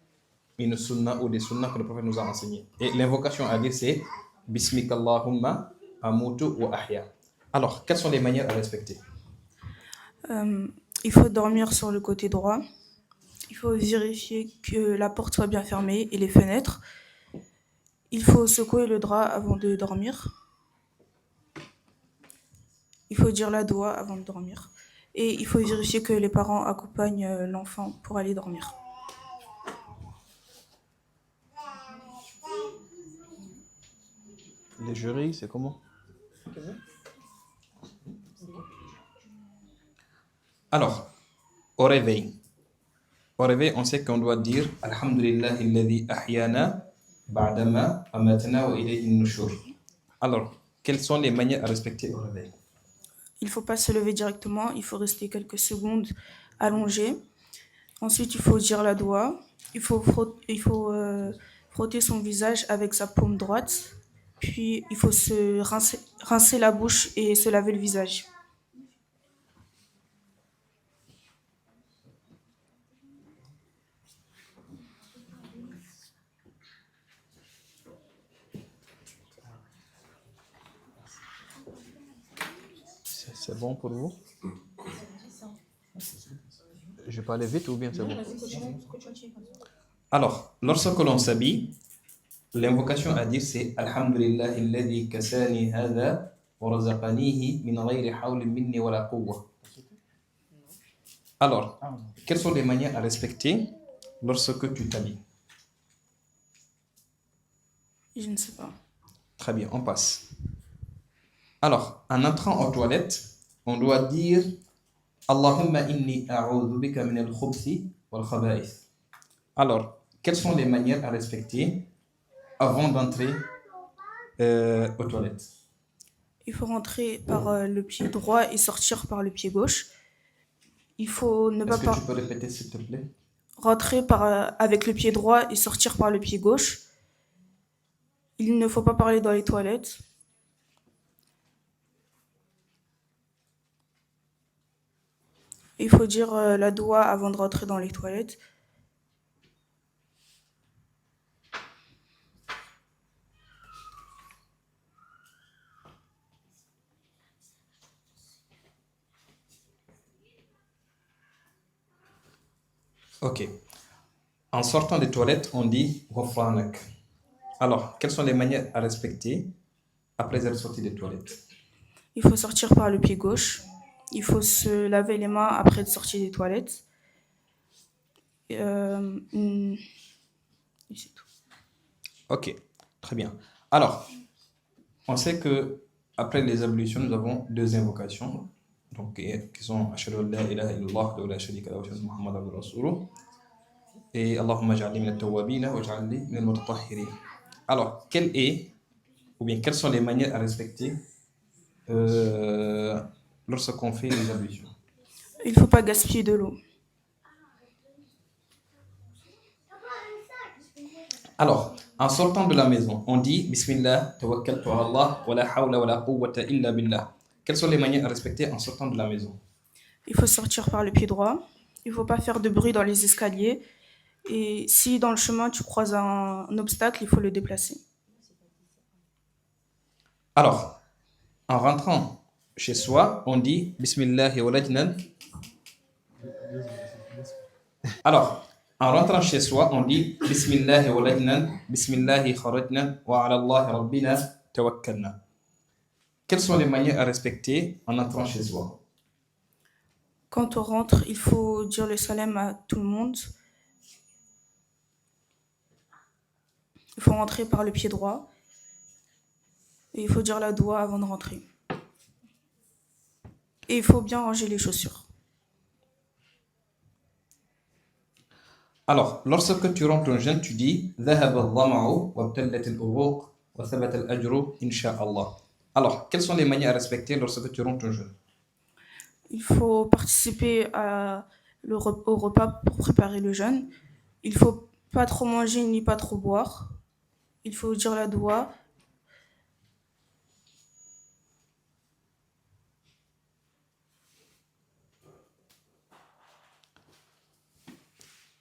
une sunna ou des sunnas que le prophète nous a enseigné. Et l'invocation à dire, c'est Bismikallahumma amutu wa ahya. Alors, quelles sont les manières à respecter?
Il faut dormir sur le côté droit. Il faut vérifier que la porte soit bien fermée et les fenêtres. Il faut secouer le drap avant de dormir. Il faut dire la doua avant de dormir. Et il faut vérifier que les parents accompagnent l'enfant pour aller dormir.
Les jurys, c'est comment?
Alors, au réveil, on sait qu'on doit dire Alhamdulillah alladhi ahyana ba'dama amatna wa ilayhi nushur. Alors, quelles sont les manières à respecter au réveil?
Il ne faut pas se lever directement, il faut rester quelques secondes allongé. Ensuite, il faut dire la doua. Il faut frotter son visage avec sa paume droite. Puis, il faut se rincer la bouche et se laver le visage.
C'est bon pour vous? Je peux aller vite ou bien c'est bon? Alors, lorsque l'on s'habille, l'invocation à dire c'est Alhamdulillah alladhi kasani hadha wa razaqanihi min ghayri hawlin minni wa la quwwa. Alors, quelles sont les manières à respecter lorsque tu t'habilles?
Je ne sais pas.
Très bien, on passe. Alors, en entrant aux toilettes, on doit dire Allahumma inni a'udhu bika min al-khubthi wal khaba'ith. Alors, quelles sont les manières à respecter avant d'entrer aux toilettes?
Il faut rentrer par le pied droit et sortir par le pied gauche. Il faut ne pas
Est-ce que tu peux répéter s'il te plaît?
rentrer avec le pied droit et sortir par le pied gauche. Il ne faut pas parler dans les toilettes. Il faut dire la doua avant de rentrer dans les toilettes.
Ok. En sortant des toilettes, on dit Ghufranak. Alors, quelles sont les manières à respecter après être sorti des toilettes?
Il faut sortir par le pied gauche. Il faut se laver les mains après être sorti des toilettes. Et c'est tout.
Ok, très bien. Alors, on sait que après les ablutions, nous avons deux invocations, donc qui sont Ashhadu an la ilaha illallah wa la sharika lahu wa ashhadu anna Muhammadan abduhu wa rasuluh et Allahumma ij'alni min at-tawwabin wa ij'alni min al-mutatahhirin. Alors, quelles sont les manières à respecter lorsqu'on fait les ablutions?
Il ne faut pas gaspiller de l'eau.
Alors, en sortant de la maison, on dit Bismillah, tawakkaltu ala Allah, wa la hawla wa la quwwata illa billah. Quelles sont les manières à respecter en sortant de la maison?
Il faut sortir par le pied droit. Il ne faut pas faire de bruit dans les escaliers. Et si dans le chemin tu croises un obstacle, il faut le déplacer.
Alors, en rentrant chez soi, on dit Bismillah walajnan. Alors, en rentrant chez soi, on dit Bismillah walajnan, Bismillah kharajna, wa ala Allah rabbina tawakkalna. Quelles sont les manières à respecter en entrant chez soi?
Quand on rentre, il faut dire le salam à tout le monde. Il faut rentrer par le pied droit. Et il faut dire la doua avant de rentrer. Et il faut bien ranger les chaussures.
Alors, lorsque tu rentres en jeûne, tu dis ذهب الظمأ وابتلت الأبوق وثبت الأجر إن شاء الله. Alors, quelles sont les manières à respecter lorsque tu rentres en jeûne?
Il faut participer au repas pour préparer le jeûne. Il ne faut pas trop manger ni pas trop boire. Il faut dire la doua.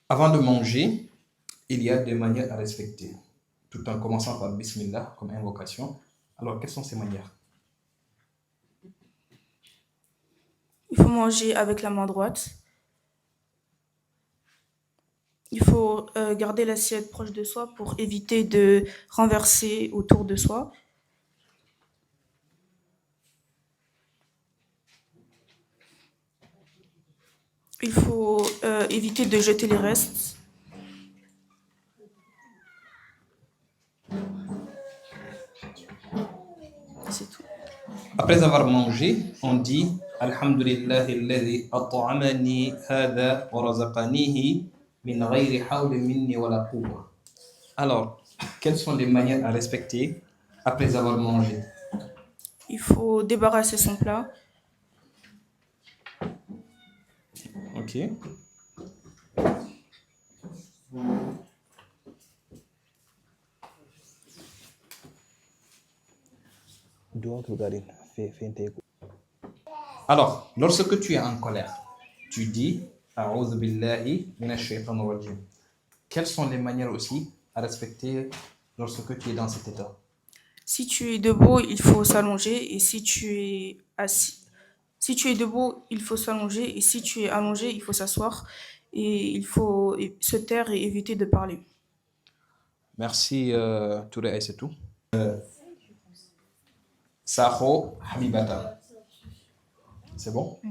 Avant de manger, il y a des manières à respecter, tout en commençant par Bismillah comme invocation. Alors, quelles sont ces manières?
Il faut manger avec la main droite. Il faut garder l'assiette proche de soi pour éviter de renverser autour de soi. Il faut éviter de jeter les restes. C'est tout.
Après avoir mangé, on dit Alhamdulillah alladhi at'amani hadha wa razaqanihi min ghayri hawlin minni wa la quwwa. Alors, quelles sont les manières à respecter après avoir mangé?
Il faut débarrasser son plat.
Ok. Alors, lorsque tu es en colère, tu dis A'udhu billahi minash shaitanir rajim. Quelles sont les manières aussi à respecter lorsque tu es dans cet état?
Si tu es debout, il faut s'allonger. Et si tu es assis, Si tu es debout, il faut s'allonger, et si tu es allongé, il faut s'asseoir, et il faut se taire et éviter de parler.
Merci, Touré, et c'est tout. Saho Habibata. C'est bon?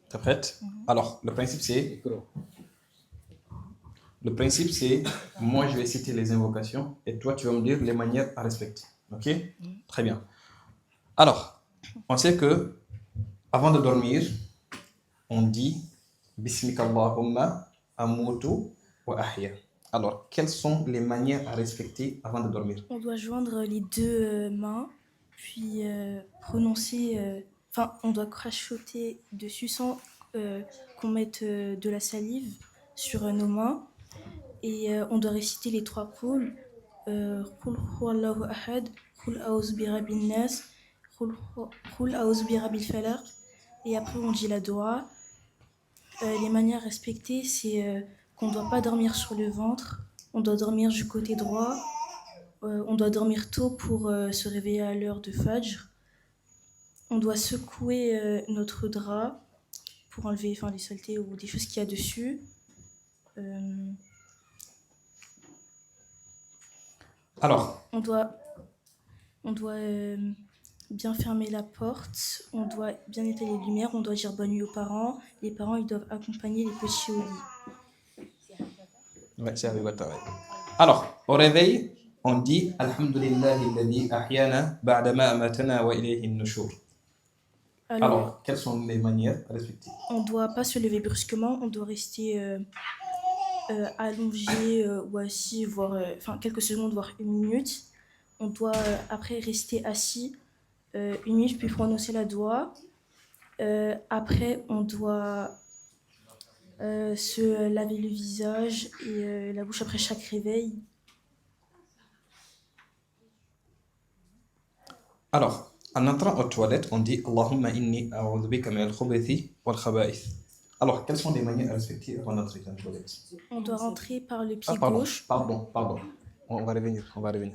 T'es prête? Alors, le principe, c'est, moi, je vais citer les invocations, et toi, tu vas me dire les manières à respecter. Ok? Très bien. Alors, on sait que avant de dormir, on dit Bismikallahumma amutu wa ahya. Alors, quelles sont les manières à respecter avant de dormir?
On doit joindre les deux mains, puis prononcer. Enfin, on doit crachoter dessus sans qu'on mette de la salive sur nos mains. Et on doit réciter les 3 qul. Qul huwallahu ahad, qul a'udhu birabbin nas, qul a'udhu birabbil falaq. Et après, on dit la doua. Les manières à respecter, c'est qu'on ne doit pas dormir sur le ventre, on doit dormir du côté droit, on doit dormir tôt pour se réveiller à l'heure de Fajr. On doit secouer notre drap pour enlever les saletés ou des choses qu'il y a dessus.
Alors,
on doit bien fermer la porte, on doit bien éteindre les lumières, on doit dire bonne nuit aux parents. Les parents, ils doivent accompagner les petits au lit.
ouais, c'est Habibata, ouais. Alors, au réveil, on dit Alhamdulillahi alladhi ahyana ba'dama amatana wa ilayhi an-nushur. Alors, quelles sont les manières à respecter?
On ne doit pas se lever brusquement, on doit rester allongé ou assis, voire quelques secondes, voire 1 minute. On doit après rester assis 1 minute, puis prononcer la doua. Après, on doit se laver le visage et la bouche après chaque réveil.
Alors, en entrant aux toilettes, on dit Allahumma inni a'udhu bika min al-khubuthi wal khaba'ith. Alors, quelles sont les manières à respecter avant d'entrer dans les toilettes?
On doit rentrer par le pied
pardon,
gauche.
Pardon. On va revenir.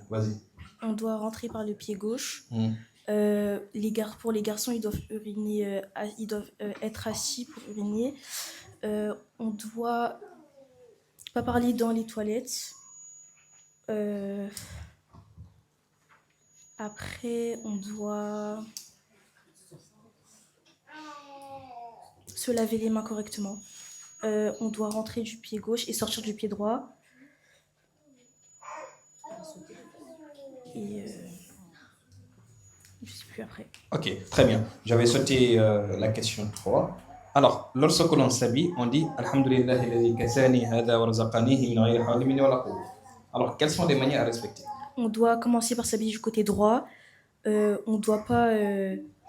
Vas-y.
On doit rentrer par le pied gauche. Pour les garçons, ils doivent uriner, ils doivent être assis pour uriner. On doit pas parler dans les toilettes. Après, on doit se laver les mains correctement. On doit rentrer du pied gauche et sortir du pied droit. Et je sais plus après.
Ok, très bien. J'avais sauté la question 3. Alors, lorsque l'on s'habille, on dit Alhamdulillah alladhi kasani hadha wa razaqanihi min ghayri hawlin minni wa la quwwah. Alors, quelles sont les manières à respecter?
On doit commencer par s'habiller du côté droit. On ne doit pas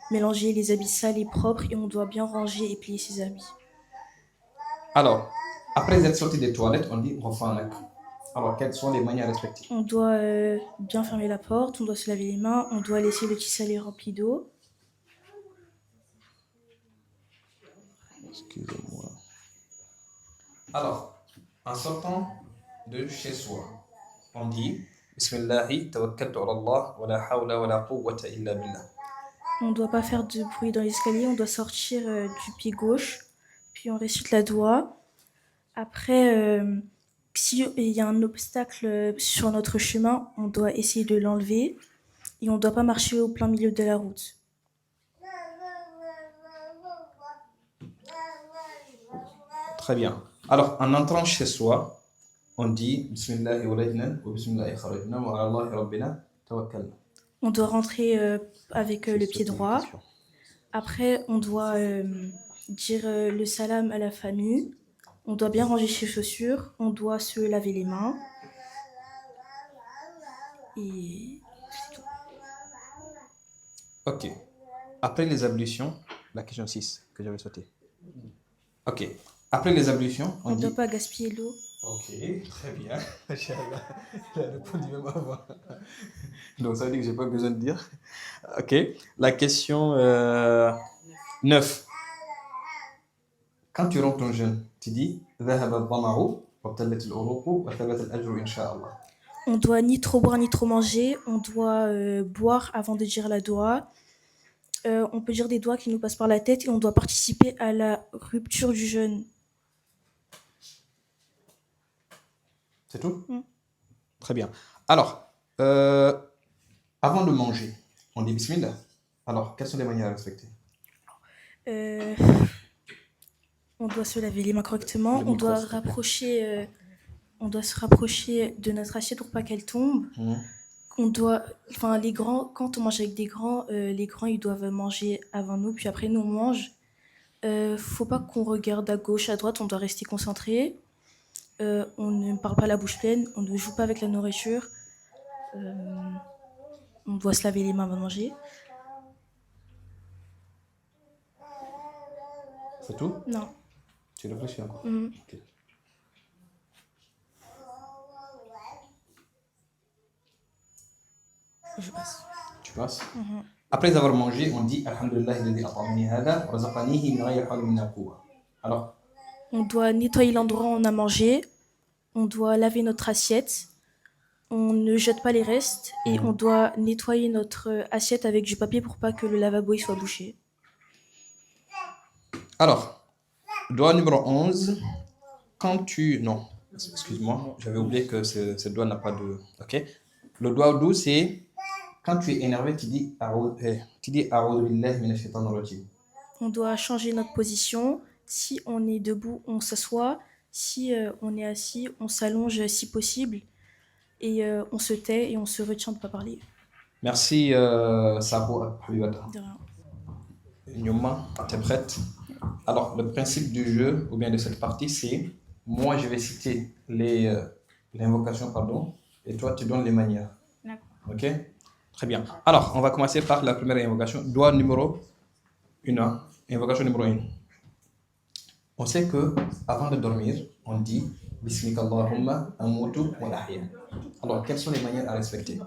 mélanger les habits sales et propres et on doit bien ranger et plier ses habits.
Alors, après être sorti des toilettes, on dit Ghafanak. Alors, quelles sont les manières à respecter?
On doit bien fermer la porte, on doit se laver les mains, on doit laisser le tissalé rempli d'eau.
Excusez-moi. Alors, en sortant de chez soi, on dit Bismillahi tawakkaltu ala Allah wa la hawla wa la quwwata illa billah.
On ne doit pas faire de bruit dans l'escalier, on doit sortir du pied gauche, puis on récite la doua. Après, s'il y a un obstacle sur notre chemin, on doit essayer de l'enlever et on ne doit pas marcher au plein milieu de la route.
Très bien. Alors, en entrant chez soi, on dit Bismillahi walajna wa Bismillahi kharajna wa ala Allahi rabbina tawakkalna.
On doit rentrer avec le pied droit. Après, on doit dire le salam à la famille. On doit bien ranger ses chaussures. On doit se laver les mains. Et c'est tout.
Ok. Après les ablutions, la question 6 que j'avais sautée. Ok. Après les ablutions,
On ne
dit...
doit pas gaspiller l'eau.
Ok, très bien. Inch'Allah. Il a répondu même avant. Donc ça veut dire que j'ai pas besoin de dire. Ok. La question 9. Quand tu rentres ton jeûne, tu dis ذهب الظمأ وابتلت العروق وثبت الأجر إن شاء الله.
On doit ni trop boire ni trop manger. On doit boire avant de dire la doua. on peut dire des doigts qui nous passent par la tête et on doit participer à la rupture du jeûne.
C'est tout?
Mm.
Très bien. Alors, avant de manger, on dit Bismillah. Alors, quelles sont les manières à respecter?
Euh, on doit se laver les mains correctement,
Le
on
micro,
doit
s'il te plaît.
on doit se rapprocher de notre assiette pour pas qu'elle tombe. On doit, enfin les grands, quand on mange avec des grands, les grands ils doivent manger avant nous, puis après nous on mange. Faut pas qu'on regarde à gauche, à droite, on doit rester concentré. On ne parle pas la bouche pleine, on ne joue pas avec la nourriture. On doit se laver les mains avant de manger.
C'est tout?
Non.
Tu réfléchis encore?
Mhm.
Ok.
Je passe.
Tu passes?
Mhm.
Après avoir mangé, on dit Alhamdulillah alladhi at'amani hadha wa razaqanihi min ghayri hawlin minna quwwa. Alors,
On doit nettoyer l'endroit où on a mangé. On doit laver notre assiette. On ne jette pas les restes et on doit nettoyer notre assiette avec du papier pour pas que le lavabo il soit bouché.
alors, doigt numéro 11. Quand tu... Non, excuse-moi, j'avais oublié que ce doigt n'a pas de... Ok. Le doigt 12, c'est quand tu es énervé, tu dis A'udhu billahi minash shaitanir rajim.
On doit changer notre position. Si on est debout, on s'assoit. Si on est assis, on s'allonge si possible. Et on se tait et on se retient de ne pas parler.
Merci, Sabo Habibata.
De rien.
Nyoma, t'es prête? Alors, le principe du jeu, ou bien de cette partie, c'est moi, je vais citer l'invocation, pardon, et toi, tu donnes les manières.
D'accord.
Ok? Très bien. Alors, on va commencer par la première invocation. Doigt numéro 1. Invocation numéro 1. On sait que avant de dormir, on dit Bismika Allahumma amutu wa ahya. Alors, quelles sont les manières à respecter?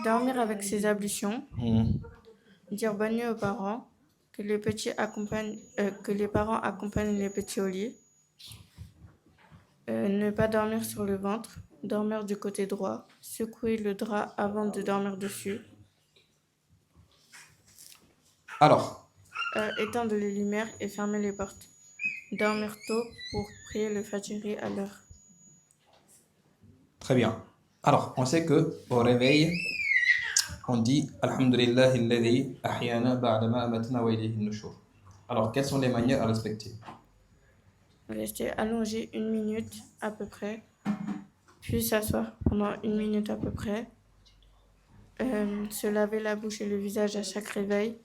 Dormir avec ses ablutions,
Mhm.
dire bonne nuit aux parents, que les parents accompagnent les petits au lit, ne pas dormir sur le ventre, dormir du côté droit, secouer le drap avant de dormir dessus,
Alors,
éteindre les lumières et fermer les portes, dormir tôt pour prier le fajri à l'heure.
très bien. Alors, on sait que au réveil, on dit Alhamdulillah alladhi ahyana ba'dama amatna wa ilayhi nushur. Alors, quelles sont les manières à respecter?
Rester allongé 1 minute à peu près, puis s'asseoir pendant 1 minute à peu près, se laver la bouche et le visage à chaque réveil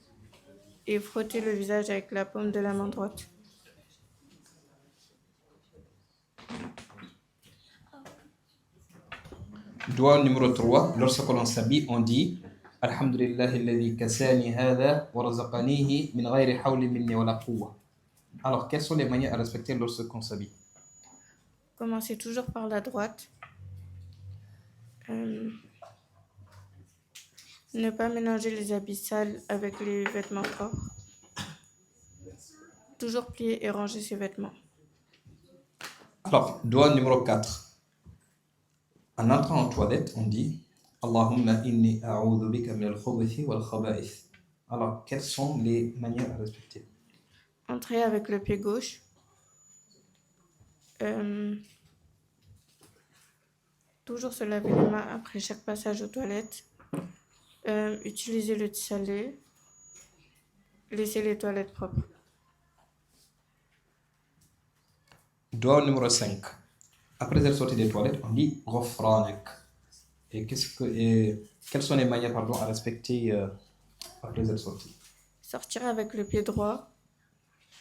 et frotter le visage avec la paume de la main droite.
Doigt numéro 3, lorsque l'on s'habille, on dit Alhamdulillah alladhi kasani hadha wa razaqanihi min ghayri hawli minni wa la quwwa. Alors, quelles sont les manières à respecter lorsqu'on s'habille?
Commencez toujours par la droite. Ne pas mélanger les habits sales avec les vêtements propres. Toujours plier et ranger ses vêtements.
Alors, doigt numéro 4. En entrant en toilette, on dit Allahumma inni a'udhu bika min al-khubuthi wal khaba'ith. Alors, quelles sont les manières à respecter?
Entrer avec le pied gauche. Toujours se laver les mains après chaque passage aux toilettes. Utiliser le tisalet. Laisser les toilettes propres.
Doigt numéro 5. Après être sorti des toilettes, on dit Ghufranak. Et quelles sont les manières à respecter après être sorti?
Sortir avec le pied droit.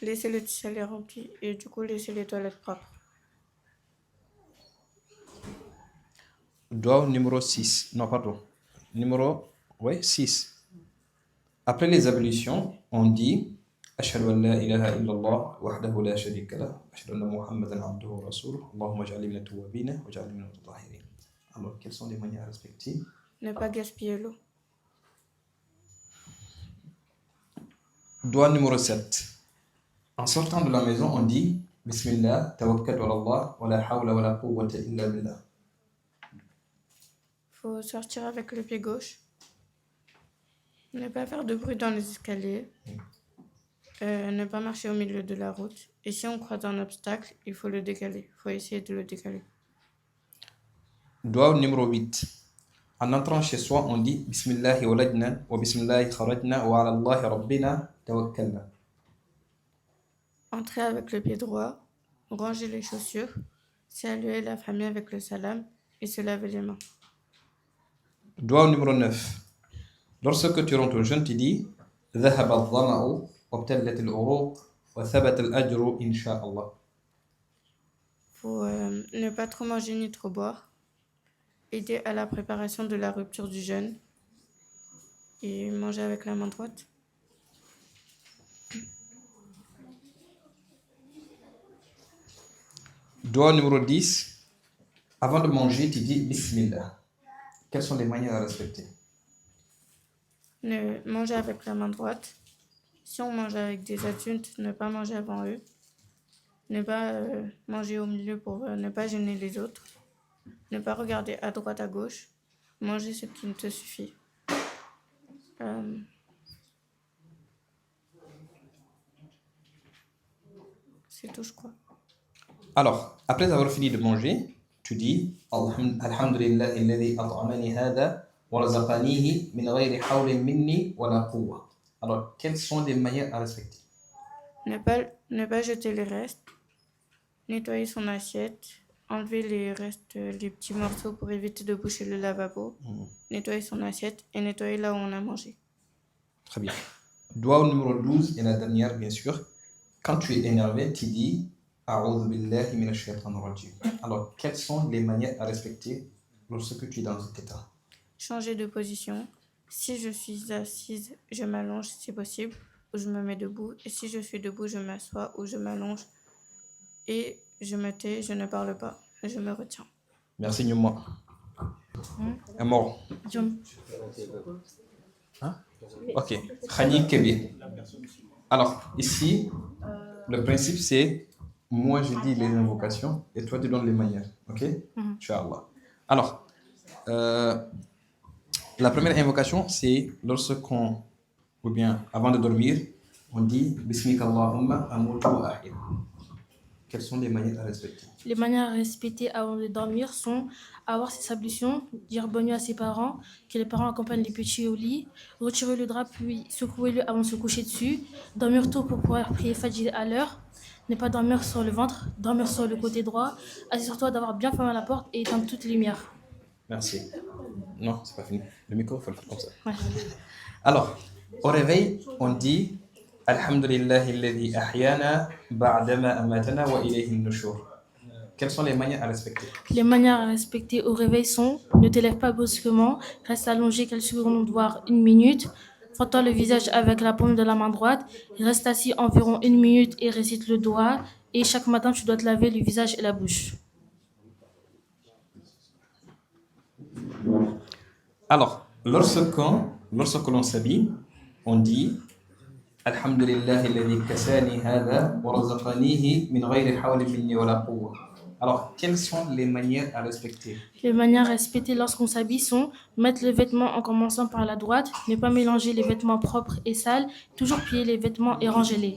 Laisser le tisalet rempli et du coup laisser les toilettes propres.
Doigt numéro 6. Non, pardon. Numéro 6. Après les ablutions, on dit Ashhadu an la ilaha illallah wahdahu la sharika lah, ashhadu anna Muhammadan abduhu wa rasuluh, Allahumma ij'alni min at-tawwabin wa ij'alni min al-mutatahhirin. Alors, quelles sont les manières à respecter?
Ne pas gaspiller l'eau.
Doigt numéro 7. En sortant de la maison, on dit Bismillah, tawakkaltu ala Allah, wa la hawla wa la quwwata illa billah.
Faut sortir avec le pied gauche. Ne pas faire de bruit dans les escaliers. Ne pas marcher au milieu de la route. Et si on croise un obstacle, il faut le décaler. Il faut essayer de le décaler.
Dua numéro 8. En entrant chez soi, on dit Bismillahi walajna wa Bismillahi kharajna wa ala Allahi rabbina tawakkalna.
Entrer avec le pied droit. Ranger les chaussures. Saluer la famille avec le salam. Et se laver les mains.
Dua numéro 9. Lorsque tu rentres au jeûne, tu dis ذهب الظمأ وابتلت العروق وثبت الأجر إن شاء الله.
Faut ne pas trop manger ni trop boire. Aider à la préparation de la rupture du jeûne. Et manger avec la main droite.
Dua numéro 10. Avant de manger, tu dis Bismillah. Quelles sont les manières à respecter?
Ne manger avec la main droite. Si on mange avec des adultes, ne pas manger avant eux. Ne pas manger au milieu pour ne pas gêner les autres. Ne pas regarder à droite, à gauche. Manger ce qui te suffit. C'est tout, je crois.
Alors, après avoir fini de manger, tu dis Alhamdulillah alladhi at'amani hadha wa razaqanihi min ghayri hawlin minni wa la quwwa. Alors, quelles sont les manières à respecter?
Ne pas jeter les restes. Nettoyer son assiette. Enlever les restes, les petits morceaux pour éviter de boucher le lavabo. Nettoyer son assiette et nettoyer là où on a mangé.
Très bien. Dua numéro 12 et la dernière, bien sûr. Quand tu es énervé, tu dis A'udhu billahi minash shaitanir rajim. Alors, quelles sont les manières à respecter lorsque tu es dans cet état?
Changer de position. Si je suis assise, je m'allonge si possible, ou je me mets debout. Et si je suis debout, je m'assois ou je m'allonge. Et je me tais, je ne parle pas, je me retiens.
Merci, Numa. Un mort. Hein? Ok. Khani Kebe. Alors, ici, le principe c'est moi je dis les invocations et toi tu donnes les manières. Ok? Inch'Allah. Alors, la première invocation c'est lorsqu'on, ou bien avant de dormir, on dit Bismika Allahumma amutu wa ahya. Quelles sont les manières à respecter?
Les manières à respecter avant de dormir sont avoir ses ablutions, dire bonne nuit à ses parents, que les parents accompagnent les petits au lit, retirer le drap puis secouer-le avant de se coucher dessus, dormir tôt pour pouvoir prier Fajr à l'heure, ne pas dormir sur le ventre, dormir sur le côté droit, assure-toi d'avoir bien fermé la porte et éteindre toutes les lumières.
Merci. Non, c'est pas fini. Le micro, il faut le faire comme ça.
Ouais.
Alors, au réveil, on dit Alhamdulillahi alladhi ahyana ba'dama amatana wa ilayhi an-nushur. Quelles sont les manières à respecter?
Les manières à respecter au réveil sont ne te lève pas brusquement, reste allongé quelques secondes, voire 1 minute, frottant le visage avec la paume de la main droite, reste assis environ 1 minute et récite le doigt, et chaque matin tu dois te laver le visage et la bouche.
Alors, lorsque l'on s'habille, on dit Alhamdulillah alladhi kasani hadha wa razaqanihi min ghayri hawlin minni wa la quwwa. Alors, quelles sont les manières à respecter?
Les manières à respecter lorsqu'on s'habille sont mettre les vêtements en commençant par la droite, ne pas mélanger les vêtements propres et sales, toujours plier les vêtements et ranger-les.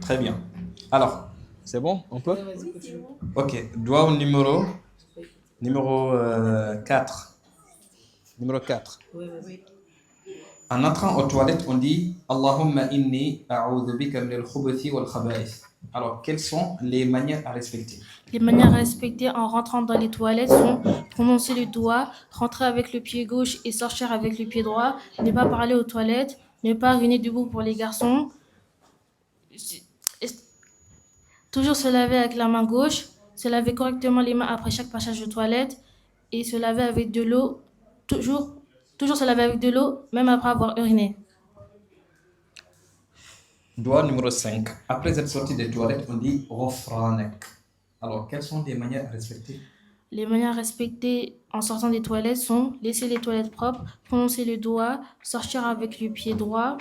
Très bien. Alors,
C'est bon? On peut?
ok, doigt numéro 4. Numéro 4. En entrant aux toilettes, on dit Allahumma inni a'udhu bika min al-khubuthi wal khaba'ith. Alors, quelles sont les manières à respecter?
Les manières à respecter en rentrant dans les toilettes sont prononcer le doigt, rentrer avec le pied gauche et sortir avec le pied droit, ne pas parler aux toilettes, ne pas uriner debout pour les garçons, toujours se laver avec la main gauche, se laver correctement les mains après chaque passage de toilette et se laver avec de l'eau, toujours se laver avec de l'eau, même après avoir uriné.
Doigt numéro 5. Après être sorti des toilettes, on dit Ghufranak. Alors, quelles sont les manières à respecter?
Les manières à respecter en sortant des toilettes sont laisser les toilettes propres, prononcer le doigt, sortir avec le pied droit,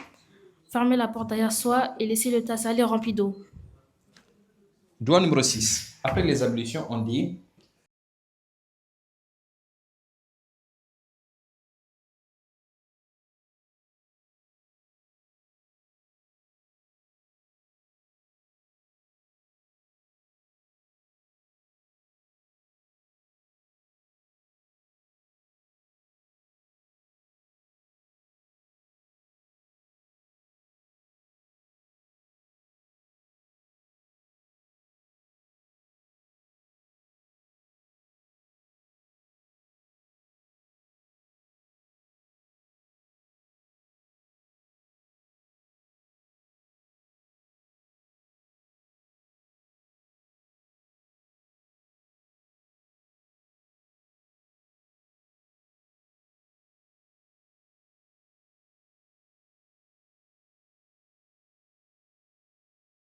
fermer la porte derrière soi et laisser le tas salé rempli d'eau.
Doigt numéro 6. Après les ablutions, on dit